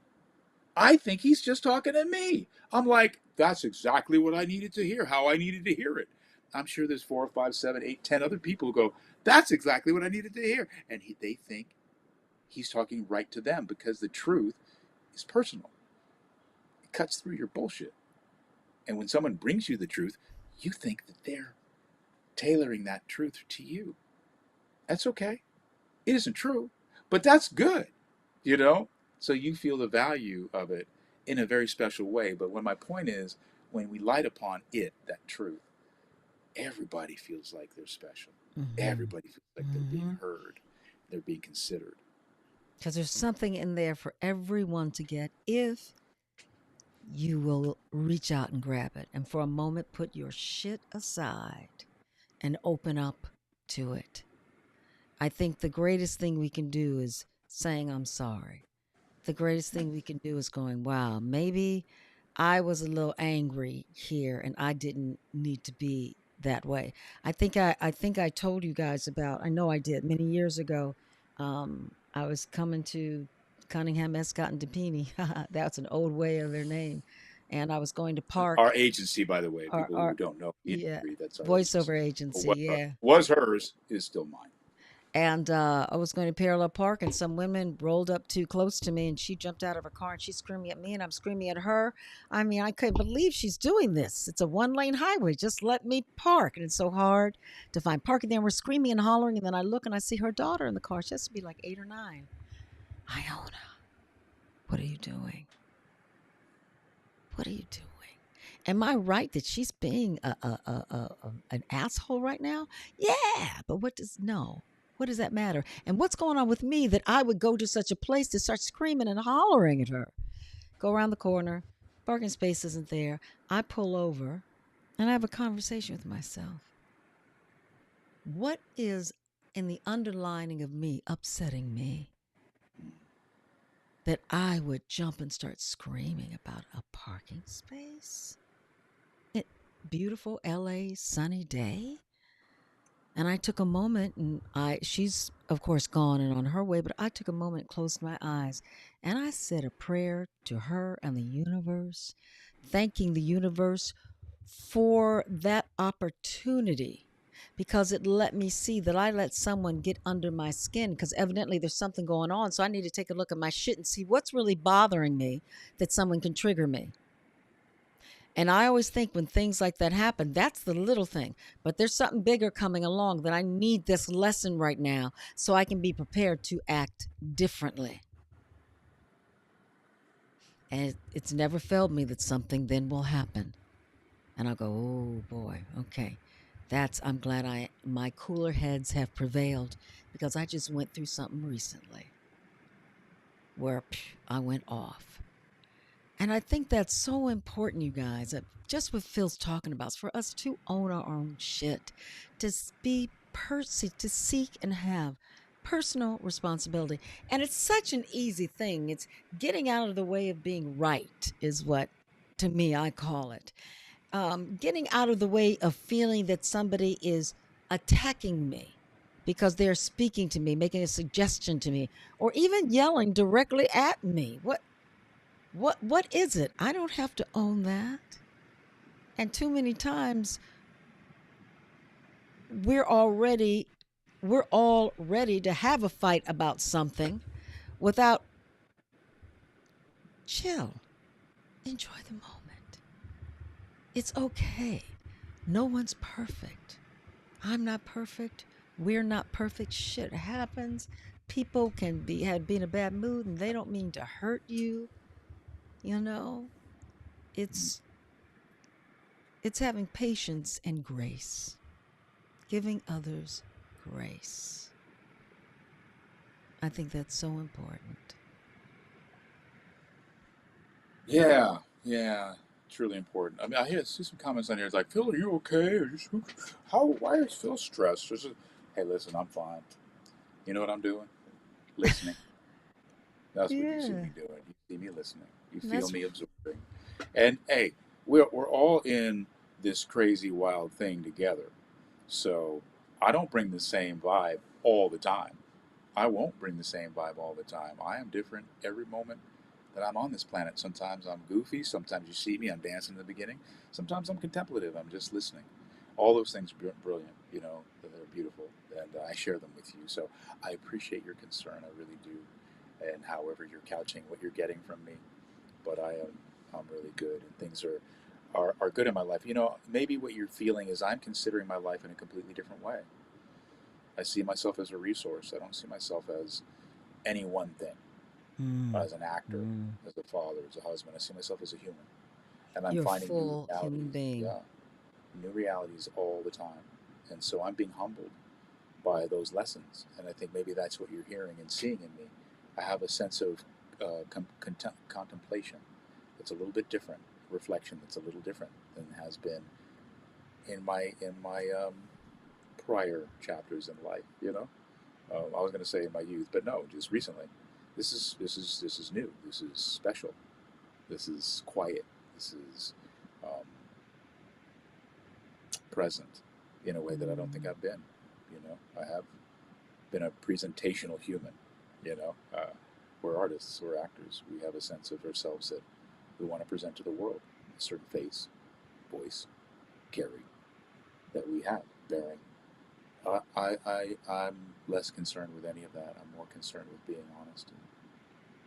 I think he's just talking to me. I'm like, that's exactly what I needed to hear, how I needed to hear it. I'm sure there's 4, 5, 7, 8, 10 other people who go, that's exactly what I needed to hear. And they think he's talking right to them because the truth is personal. It cuts through your bullshit. And when someone brings you the truth, you think that they're tailoring that truth to you. That's okay. It isn't true, but that's good, you know? So you feel the value of it in a very special way. But when my point is, when we light upon it, that truth, everybody feels like they're special. Mm-hmm. Everybody feels like they're being Mm-hmm. heard, they're being considered. Because there's something in there for everyone to get if you will reach out and grab it. And for a moment, put your shit aside and open up to it. I think the greatest thing we can do is saying, I'm sorry. The greatest thing we can do is going, wow, maybe I was a little angry here and I didn't need to be that way. I think I told you guys about, I know I did many years ago. I was coming to Cunningham, Escott, and Depini. That's an old way of their name. And I was going to park Our agency, by the way, people who our don't know the yeah, industry, that's our agency. voiceover agency. Or Yeah. was hers, is still mine. And I was going to parallel park, and some women rolled up too close to me, and she jumped out of her car and she's screaming at me, and I'm screaming at her. I mean, I couldn't believe she's doing this. It's a 1 lane highway. Just let me park. And it's so hard to find parking there. And we're screaming and hollering, and then I look and I see her daughter in the car. She has to be like 8 or 9. Iona, what are you doing? What are you doing? Am I right that she's being an asshole right now? Yeah, but what does no? What does that matter? And what's going on with me that I would go to such a place to start screaming and hollering at her? Go around the corner, parking space isn't there. I pull over and I have a conversation with myself. What is in the underlining of me upsetting me that I would jump and start screaming about a parking space? It, beautiful LA sunny day. And I took a moment and she's of course gone and on her way, but I took a moment, closed my eyes, and I said a prayer to her and the universe, thanking the universe for that opportunity because it let me see that I let someone get under my skin because evidently there's something going on. So I need to take a look at my shit and see what's really bothering me that someone can trigger me. And I always think when things like that happen, that's the little thing. But there's something bigger coming along that I need this lesson right now so I can be prepared to act differently. And it's never failed me that something then will happen. And I'll go, oh boy, okay. I'm glad my cooler heads have prevailed because I just went through something recently where I went off. And I think that's so important, you guys. Just what Phil's talking about is for us to own our own shit, to to seek and have personal responsibility. And it's such an easy thing. It's getting out of the way of being right, is what, to me, I call it. Getting out of the way of feeling that somebody is attacking me because they're speaking to me, making a suggestion to me, or even yelling directly at me. What is it? I don't have to own that. And too many times we're all ready to have a fight about something without chill. Enjoy the moment. It's okay. No one's perfect. I'm not perfect. We're not perfect. Shit happens. People can be in a bad mood and they don't mean to hurt you. You know, it's having patience and grace, giving others grace. I think that's so important. Yeah, yeah, truly important. I mean, I see some comments on here. It's like, Phil, are you okay? Why is Phil stressed? Hey, listen, I'm fine. You know what I'm doing? Listening. That's what you see Yeah. me doing. You see me listening. You feel That's me absorbing. And hey, we're all in this crazy wild thing together. So I don't bring the same vibe all the time. I won't bring the same vibe all the time. I am different every moment that I'm on this planet. Sometimes I'm goofy. Sometimes you see me, I'm dancing in the beginning. Sometimes I'm contemplative. I'm just listening. All those things are brilliant, they're beautiful. And I share them with you. So I appreciate your concern. I really do. And however you're couching what you're getting from me, but I'm really good, and things are good in my life. Maybe what you're feeling is I'm considering my life in a completely different way. I see myself as a resource. I don't see myself as any one thing. mm, As an actor, mm. as a father, as a husband, I see myself as a human, and I'm You're a finding new full human realities. being. Yeah, new realities all the time, and so I'm being humbled by those lessons. And I think maybe that's what you're hearing and seeing in me. I have a sense of contemplation that's a little bit different, reflection that's a little different than has been in my prior chapters in life. I was going to say in my youth, but no, just recently. This is new. This is special. This is quiet. This is um, present in a way that I don't think Mm. I've been. I have been a presentational human. We're artists, we're actors. We have a sense of ourselves that we want to present to the world, a certain face, voice, carry that we have, bearing. I'm less concerned with any of that. I'm more concerned with being honest and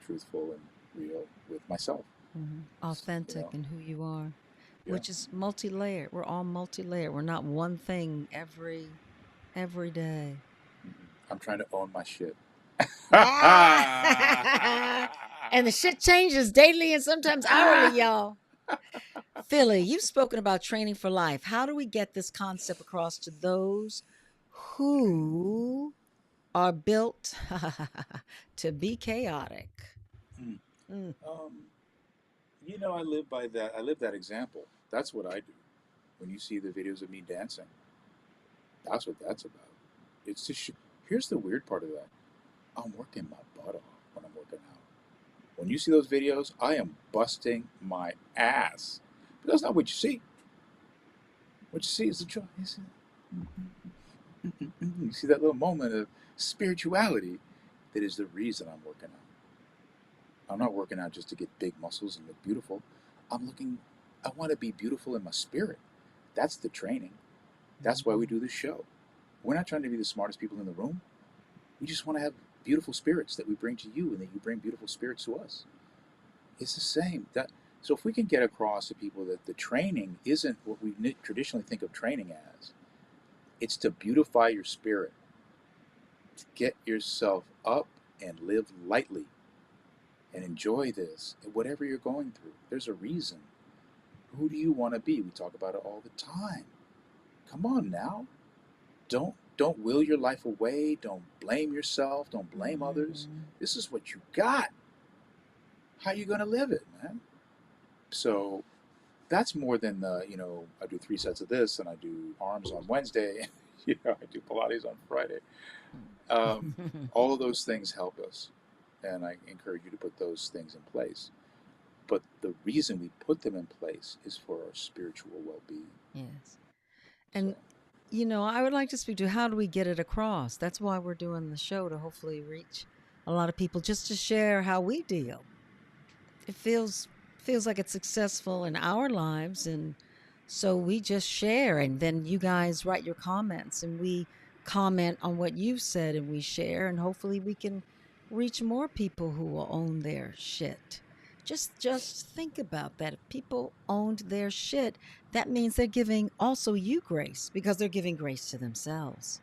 truthful and real with myself. You Authentic know, in who you are, yeah. which is multi-layered. We're all multi-layered. We're not one thing every day. I'm trying to own my shit. Ah! And the shit changes daily and sometimes hourly, y'all. Philly, you've spoken about training for life. How do we get this concept across to those who are built to be chaotic? Mm. Mm. um, I live by that. I live that example. That's what I do. When you see the videos of me dancing, that's what that's about. It's to here's the weird part of that. I'm working my butt off when I'm working out. When you see those videos, I am busting my ass. But that's not what you see. What you see is the joy. You see that little moment of spirituality that is the reason I'm working out. I'm not working out just to get big muscles and look beautiful. I'm looking, I want to be beautiful in my spirit. That's the training. That's why we Mhm. do this show. We're not trying to be the smartest people in the room. We just want to have beautiful spirits that we bring to you and that you bring beautiful spirits to us. It's the same. So if we can get across to people that the training isn't what we traditionally think of training as, it's to beautify your spirit, to get yourself up and live lightly and enjoy this, whatever you're going through. There's a reason. Who do you want to be? We talk about it all the time. Come on now. Don't will your life away. Don't blame yourself. Don't blame others. Mhm. This is what you got. How you gonna live it, man? So that's more than I do 3 sets of this and I do arms on Wednesday. I do Pilates on Friday. All of those things help us, and I encourage you to put those things in place. But the reason we put them in place is for our spiritual well-being. Yes. So, And I would like to speak to how do we get it across? That's why we're doing the show, to hopefully reach a lot of people, just to share how we deal. It feels like it's successful in our lives, and so we just share, and then you guys write your comments and we comment on what you've said, and we share, and hopefully we can reach more people who will own their shit. Just think about that. If people owned their shit, that means they're giving also you grace, because they're giving grace to themselves,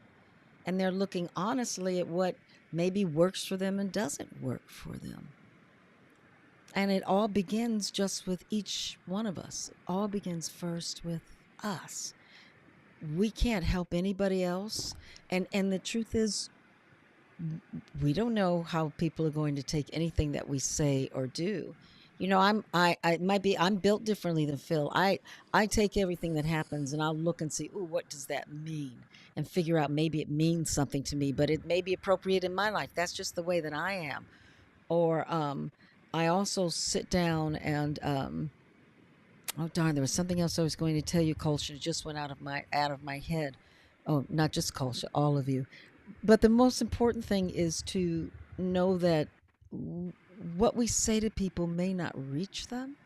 and they're looking honestly at what maybe works for them and doesn't work for them. And it all begins just with each one of us. It all begins first with us. We can't help anybody else. And the truth is, we don't know how people are going to take anything that we say or do. I might be I'm built differently than Phil. I take everything that happens and I'll look and see, oh, what does that mean? And figure out, maybe it means something to me, but it may be appropriate in my life. That's just the way that I am. Or I also sit down and oh darn, there was something else I was going to tell you, Culture. It just went out of my head. Oh, not just Culture, all of you. But the most important thing is to know that what we say to people may not reach them.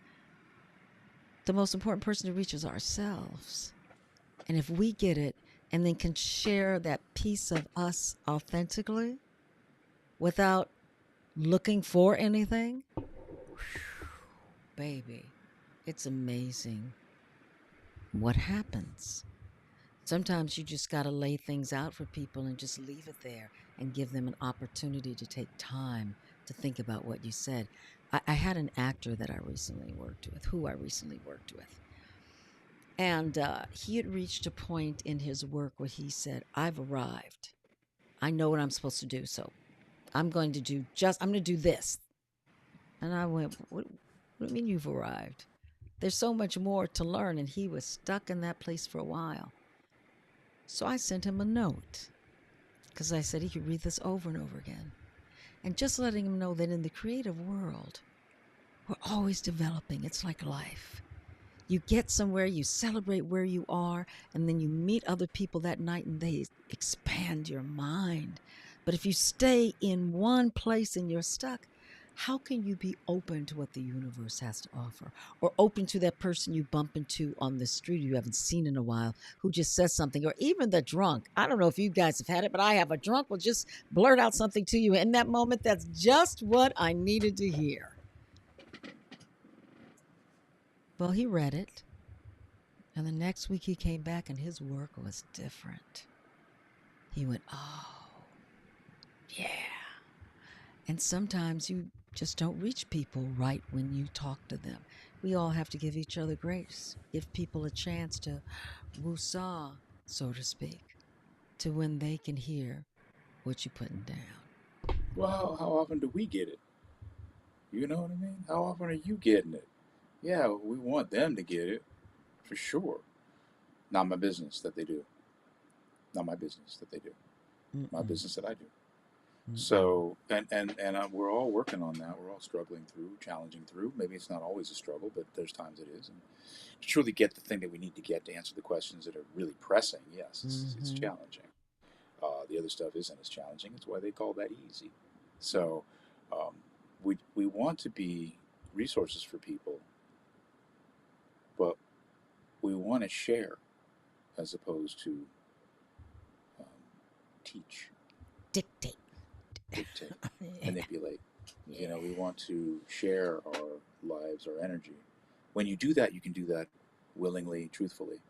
The most important person to reach is ourselves. And if we get it and then can share that piece of us authentically without looking for anything, baby, it's amazing what happens. Sometimes you just got to lay things out for people and just leave it there and give them an opportunity to take time to think about what you said. I had an actor that I recently worked with, who I recently worked with. And he had reached a point in his work where he said, I've arrived. I know what I'm supposed to do. So I'm going to do this. And I went, what do you mean you've arrived? There's so much more to learn. And he was stuck in that place for a while. So I sent him a note because I said he could read this over and over again. And just letting him know that in the creative world, we're always developing. It's like life. You get somewhere, you celebrate where you are, and then you meet other people that night and they expand your mind. But if you stay in one place and you're stuck, how can you be open to what the universe has to offer? Or open to that person you bump into on the street you haven't seen in a while who just says something, or even the drunk. I don't know if you guys have had it, but I have. A drunk will just blurt out something to you in that moment that's just what I needed to hear. Well, he read it. And the next week he came back and his work was different. He went, oh, yeah. And sometimes you just don't reach people right when you talk to them. We all have to give each other grace, give people a chance to woosah, so to speak, to when they can hear what you're putting down. Well, how often do we get it? You know what I mean? How often are you getting it? Yeah, we want them to get it, for sure. Not my business that they do. Not my business that they do. My Mm-mm, business that I do. mm-mm. So, we're all working on that. We're all struggling through, challenging through. Maybe it's not always a struggle, but there's times it is. And to truly get the thing that we need to get to answer the questions that are really pressing, yes, it's Mm-hmm. challenging. The other stuff isn't as challenging. It's why they call that easy. So, um, we want to be resources for people, but we want to share as opposed to um, teach, Dictate. dictate, Yeah. manipulate. You know, Yeah. we want to share our lives, our energy. When you do that, you can do that willingly, truthfully.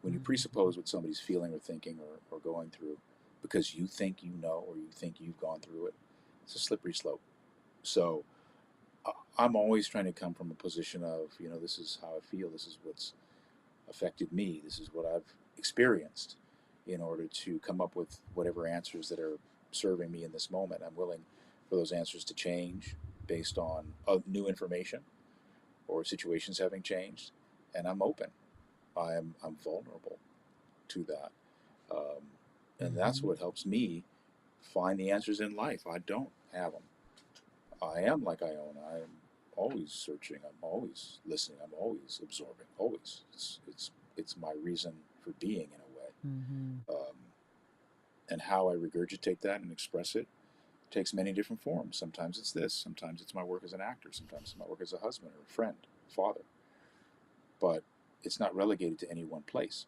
When you Mm-hmm. presuppose what somebody's feeling or thinking or going through because you think you know or you think you've gone through it, it's a slippery slope. So I'm always trying to come from a position of, this is how I feel, this is what's affected me, this is what I've experienced in order to come up with whatever answers that are serving me in this moment. I'm willing for those answers to change based on new information or situations having changed, and I'm open. I'm vulnerable to that, um, and that's Mm-hmm. what helps me find the answers in life. I don't have them. I am like Iona. I'm always searching. I'm always listening. I'm always absorbing. Always. It's my reason for being in a way. Mm-hmm. And how I regurgitate that and express it takes many different forms. Sometimes it's this. Sometimes it's my work as an actor. Sometimes it's my work as a husband or a friend, father. But it's not relegated to any one place.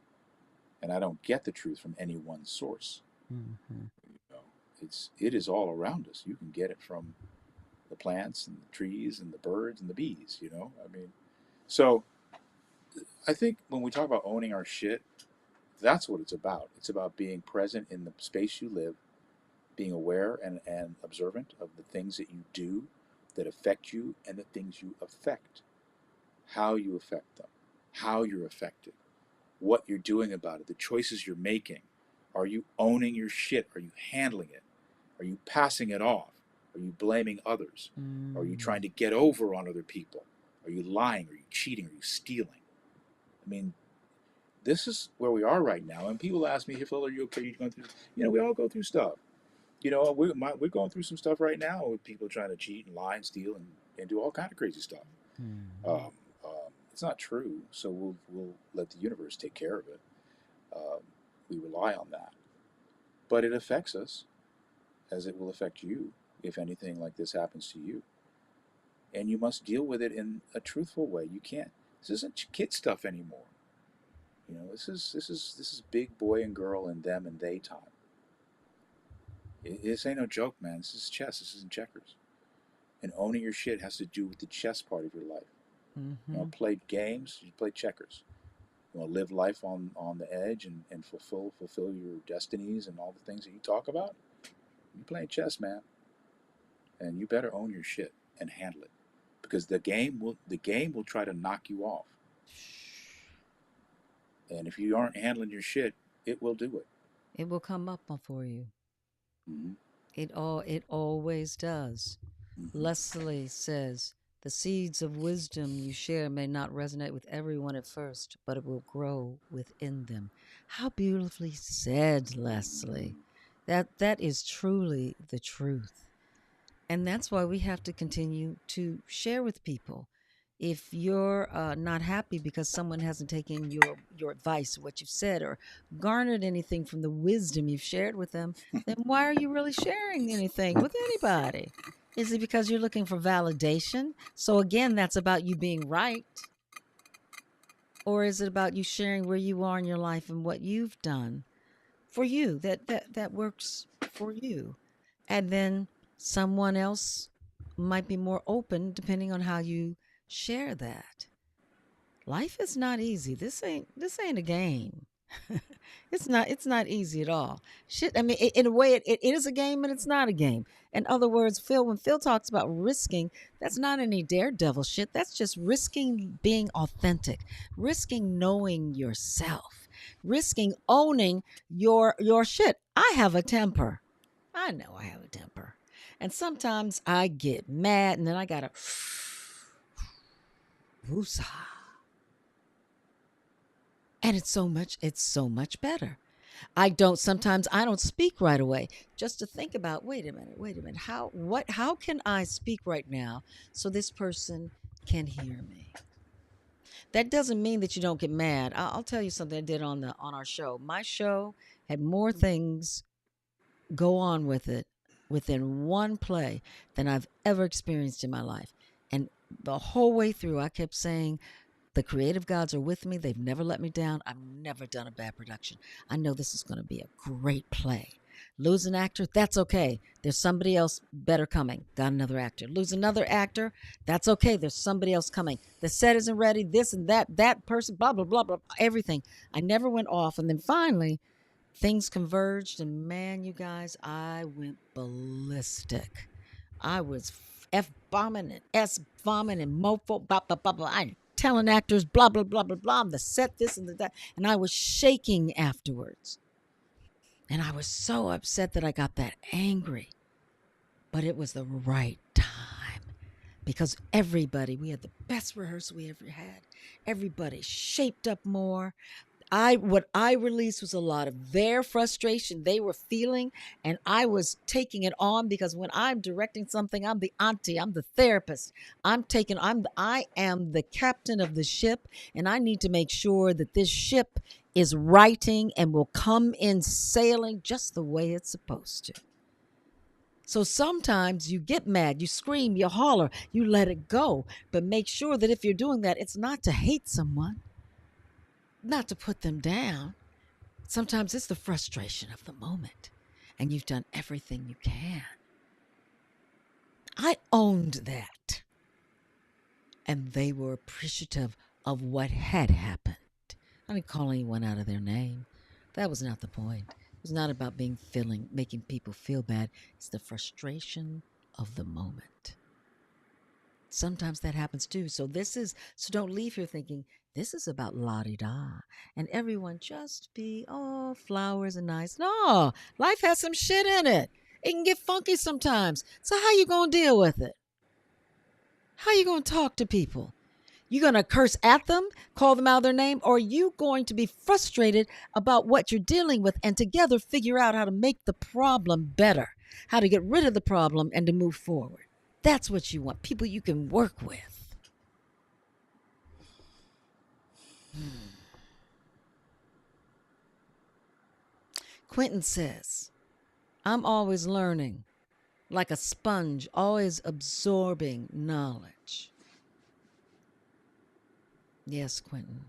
And I don't get the truth from any one source. Mm-hmm. You know, it is all around us. You can get it from the plants and the trees and the birds and the bees. I mean, so I think when we talk about owning our shit, that's what it's about. It's about being present in the space you live, being aware and observant of the things that you do that affect you and the things you affect, how you affect them, how you're affected, what you're doing about it, the choices you're making. Are you owning your shit? Are you handling it? Are you passing it off? Are you blaming others? Are you Mm. trying to get over on other people? Are you lying? Are you cheating? Are you stealing? I mean, this is where we are right now. And people ask me, "Hey, Phil, are you okay? You going through?" We all go through stuff. We're going through some stuff right now with people trying to cheat and lie and steal and do all kind of crazy stuff. Mhm. Um, it's not true, so we'll let the universe take care of it. Um, we rely on that, but it affects us as it will affect you if anything like this happens to you, and you must deal with it in a truthful way. You can't. This isn't kid stuff anymore. This is big boy and girl and them and they time. This ain't no joke, man. This is chess. This isn't checkers. And owning your shit has to do with the chess part of your life. You want Mhm. to play games? You play checkers. You want to live life on the edge and fulfill your destinies and all the things that you talk about? You playing chess, man. And you better own your shit and handle it. Because the game will try to knock you off. And if you aren't handling your shit, it will do it. It will come up for you. Mm-hmm. It always does. Mm-hmm. Leslie says, the seeds of wisdom you share may not resonate with everyone at first, but it will grow within them. How beautifully said, Leslie. That is truly the truth. And that's why we have to continue to share with people. If you're not happy because someone hasn't taken your advice, what you've said, or garnered anything from the wisdom you've shared with them, then why are you really sharing anything with anybody? Is it because you're looking for validation? So again, that's about you being right, or is it about you sharing where you are in your life and what you've done for you that works for you? And then someone else might be more open depending on how you share that. Life is not easy. This ain't a game. It's not easy at all. Shit, I mean, in a way it is a game and it's not a game. In other words, when Phil talks about risking, that's not any daredevil shit. That's just risking being authentic, risking knowing yourself, risking owning your shit. I have a temper. I know I have a temper. And sometimes I get mad and then I gotta woosah. And it's so much better. Sometimes I don't speak right away. Just to think about, wait a minute, how can I speak right now so this person can hear me? That doesn't mean that you don't get mad. I'll tell you something I did on our show. My show had more things go on with it within one play than I've ever experienced in my life. And the whole way through, I kept saying, the creative gods are with me. They've never let me down. I've never done a bad production. I know this is going to be a great play. Lose an actor, that's okay. There's somebody else better coming. Got another actor. Lose another actor, that's okay. There's somebody else coming. The set isn't ready. This and that person, blah, blah, blah, blah, everything. I never went off. And then finally, things converged, and man, you guys, I went ballistic. I was F bombing and S bombing and mofo, blah, blah, blah, blah. I'm telling actors, blah, blah, blah, blah, blah. I'm the set, this and that. And I was shaking afterwards. And I was so upset that I got that angry. But it was the right time because we had the best rehearsal we ever had. Everybody shaped up more. What I released was a lot of their frustration they were feeling, and I was taking it on because when I'm directing something, I'm the auntie, I'm the therapist. I am the captain of the ship, and I need to make sure that this ship is righting and will come in sailing just the way it's supposed to. So sometimes you get mad, you scream, you holler, you let it go, but make sure that if you're doing that, it's not to hate someone, not to put them down. Sometimes it's the frustration of the moment, and you've done everything you can. I owned that, and they were appreciative of what had happened. I didn't call anyone out of their name. That was not the point. It was not about making people feel bad. It's the frustration of the moment. Sometimes that happens too. So don't leave here thinking this is about la di da and everyone just be flowers and nice. No, life has some shit in it. It can get funky sometimes. So how you gonna deal with it? How you gonna talk to people? You gonna curse at them, call them out of their name, or are you going to be frustrated about what you're dealing with and together figure out how to make the problem better, how to get rid of the problem and to move forward? That's what you want. People you can work with. Quentin says, I'm always learning, like a sponge, always absorbing knowledge. Yes, Quentin,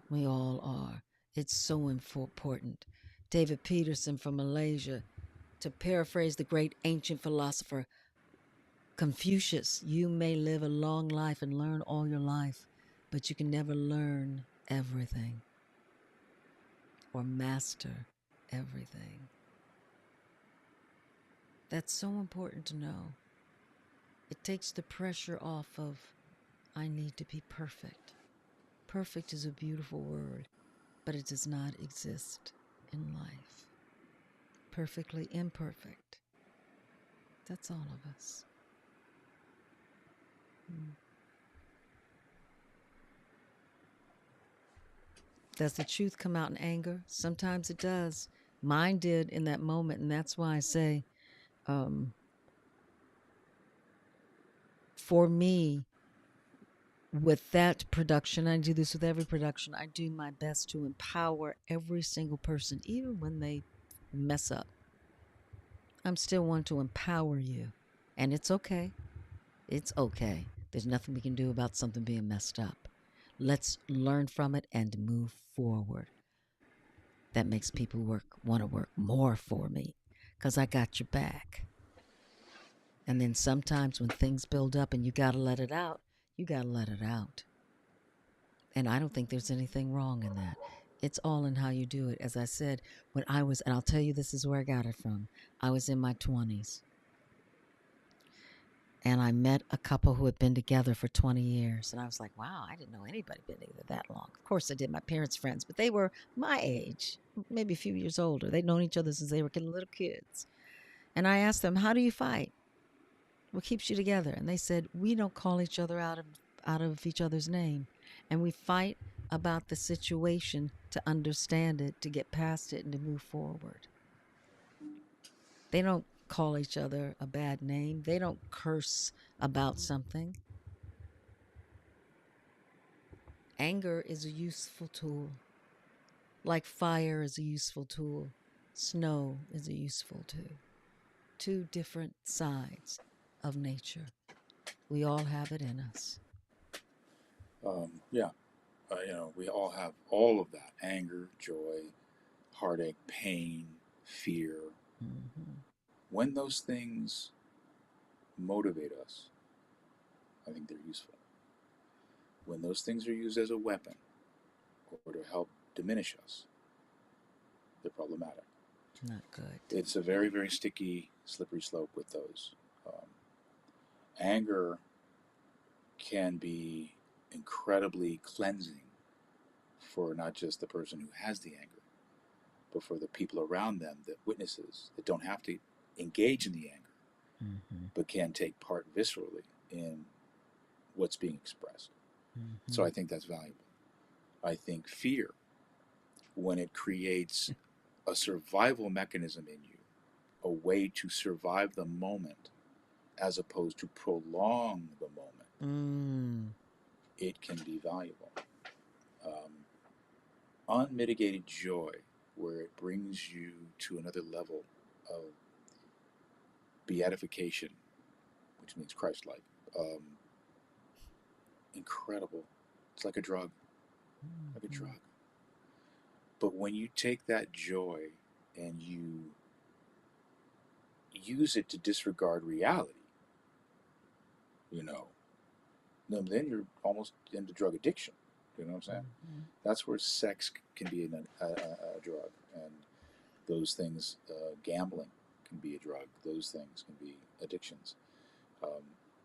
we all are. It's so important. David Peterson from Malaysia, to paraphrase the great ancient philosopher Confucius, you may live a long life and learn all your life, but you can never learn everything or master everything. That's so important to know. It takes the pressure off of, I need to be perfect. Perfect is a beautiful word, but it does not exist in life. Perfectly imperfect. That's all of us. Does the truth come out in anger? Sometimes it does. Mine did in that moment, and that's why I say, for me, with that production, I do this with every production, I do my best to empower every single person, even when they mess up. I'm still one to empower you. And it's okay. It's okay. There's nothing we can do about something being messed up. Let's learn from it and move forward. That makes people want to work more for me because I got your back. And then sometimes when things build up and you got to let it out, you got to let it out. And I don't think there's anything wrong in that. It's all in how you do it. As I said, when I was, and I'll tell you this is where I got it from. I was in my 20s. And I met a couple who had been together for 20 years. And I was like, wow, I didn't know anybody been together that long. Of course, I did, my parents' friends, but they were my age, maybe a few years older. They'd known each other since they were little kids. And I asked them, how do you fight? What keeps you together? And they said, we don't call each other out of each other's name. And we fight about the situation to understand it, to get past it, and to move forward. They don't call each other a bad name. They don't curse about something. Anger is a useful tool. Like fire is a useful tool. Snow is a useful tool. Two different sides of nature. We all have it in us. Yeah, we all have all of that: anger, joy, heartache, pain, fear. Mm-hmm. When those things motivate us, I think they're useful. When those things are used as a weapon or to help diminish us, they're problematic. Not good. It's a very, very sticky, slippery slope with those. Um, Anger can be incredibly cleansing for not just the person who has the anger, but for the people around them, that witnesses, that don't have to engage in the anger, Mm-hmm. but can take part viscerally in what's being expressed. Mm-hmm. So I think that's valuable. I think fear, when it creates a survival mechanism in you, a way to survive the moment as opposed to prolong the moment, it can be valuable. Unmitigated joy, where it brings you to another level of beatification, which means Christ-like. Incredible. It's like a drug, like a drug. But when you take that joy and you use it to disregard reality, then you're almost into drug addiction. You know what I'm saying? Mm-hmm. That's where sex can be a drug, and those things, gambling can be a drug. Those things can be addictions,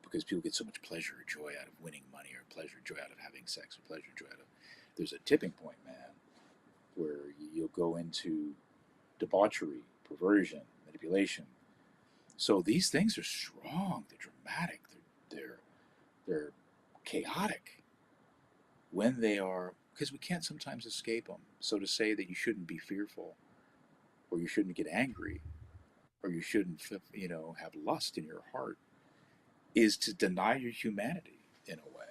because people get so much pleasure or joy out of winning money, or pleasure, joy out of having sex, or pleasure, joy out of. There's a tipping point, man, where you'll go into debauchery, perversion, manipulation. So these things are strong. They're dramatic. They're chaotic when they are, because we can't sometimes escape them. So to say that you shouldn't be fearful, or you shouldn't get angry, or you shouldn't, have lust in your heart, is to deny your humanity in a way.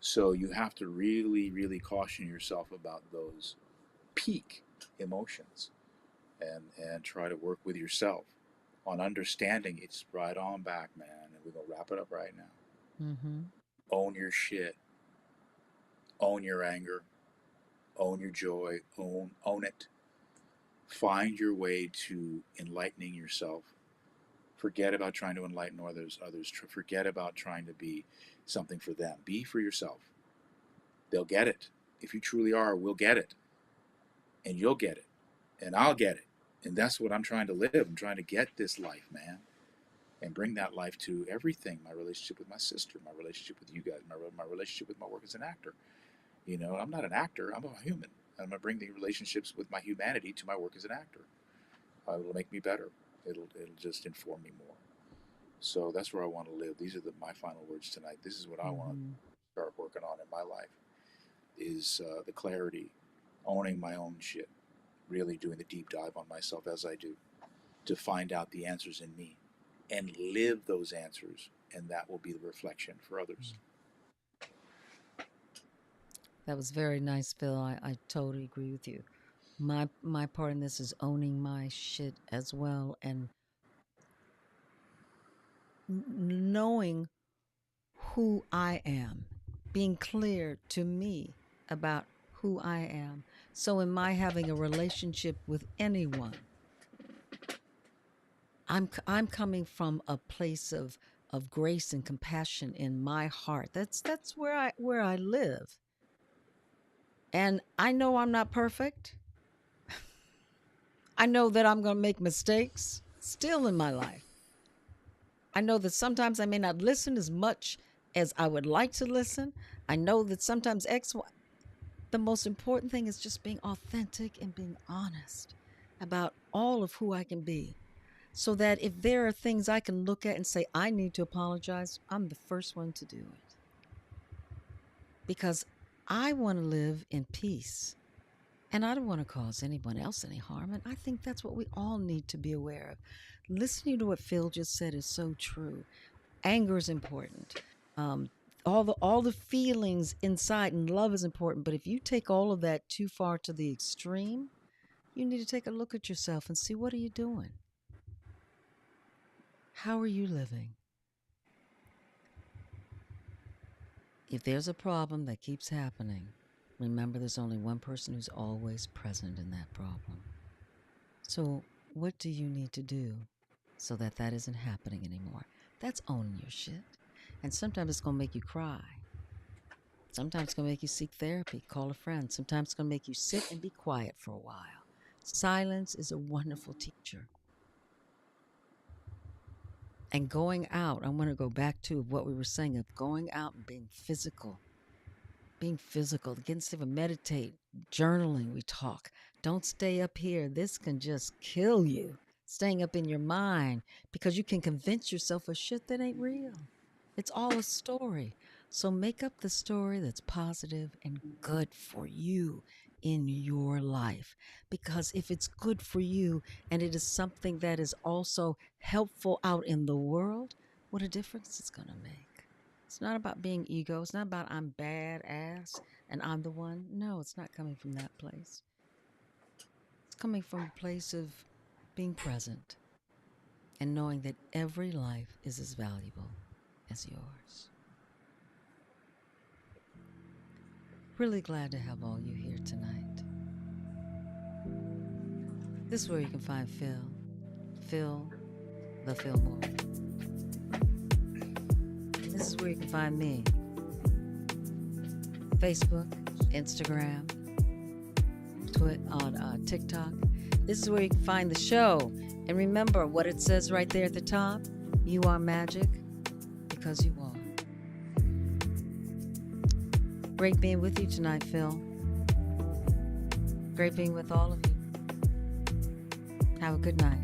So you have to really, really caution yourself about those peak emotions, and try to work with yourself on understanding it's right on back, man. And we're gonna wrap it up right now. Mm-hmm. Own your shit. Own your anger. Own your joy. Own it. Find your way to enlightening yourself. Forget about trying to enlighten others. Forget about trying to be something for them. Be for yourself. They'll get it. If you truly are, we'll get it. And you'll get it. And I'll get it. And that's what I'm trying to live. I'm trying to get this life, man. And bring that life to everything. My relationship with my sister, my relationship with you guys, my relationship with my work as an actor. You know, I'm not an actor. I'm a human. I'm going to bring the relationships with my humanity to my work as an actor. It'll make me better. It'll just inform me more. So that's where I want to live. These are my final words tonight. This is what I want to start working on in my life, is the clarity, owning my own shit, really doing the deep dive on myself as I do, to find out the answers in me and live those answers, and that will be the reflection for others. That was very nice, Phil. I totally agree with you. My part in this is owning my shit as well, and knowing who I am, being clear to me about who I am. So in my having a relationship with anyone, I'm coming from a place of grace and compassion in my heart. That's where I live. And I know I'm not perfect. I know that I'm going to make mistakes still in my life. I know that sometimes I may not listen as much as I would like to listen. I know that sometimes the most important thing is just being authentic and being honest about all of who I can be. So that if there are things I can look at and say, I need to apologize, I'm the first one to do it. Because I want to live in peace. And I don't want to cause anyone else any harm. And I think that's what we all need to be aware of. Listening to what Phil just said is so true. Anger is important. All the feelings inside, and love is important. But if you take all of that too far to the extreme, you need to take a look at yourself and see, what are you doing? How are you living? If there's a problem that keeps happening, remember there's only one person who's always present in that problem. So what do you need to do so that that isn't happening anymore? That's owning your shit. And sometimes it's going to make you cry. Sometimes it's going to make you seek therapy, call a friend. Sometimes it's going to make you sit and be quiet for a while. Silence is a wonderful teacher. And going out, I want to go back to what we were saying of going out and being physical. Being physical, getting safe, meditate, journaling, we talk. Don't stay up here. This can just kill you. Staying up in your mind, because you can convince yourself of shit that ain't real. It's all a story. So make up the story that's positive and good for you in your life. Because if it's good for you and it is something that is also helpful out in the world, what a difference it's going to make. It's not about being ego. It's not about I'm badass and I'm the one. No, it's not coming from that place. It's coming from a place of being present and knowing that every life is as valuable as yours. Really glad to have all you here tonight. This is where you can find Phil. Phil, the Fillmore. This is where you can find me. Facebook, Instagram, on TikTok. This is where you can find the show. And remember what it says right there at the top. You are magic because you are. Great being with you tonight, Phil. Great being with all of you. Have a good night.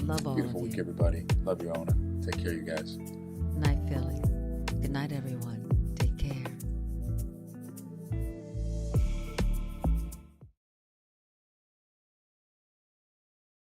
Love all Beautiful of you. week, everybody. Love you, Ona. Take care, you guys. Night, Philly. Good night, everyone.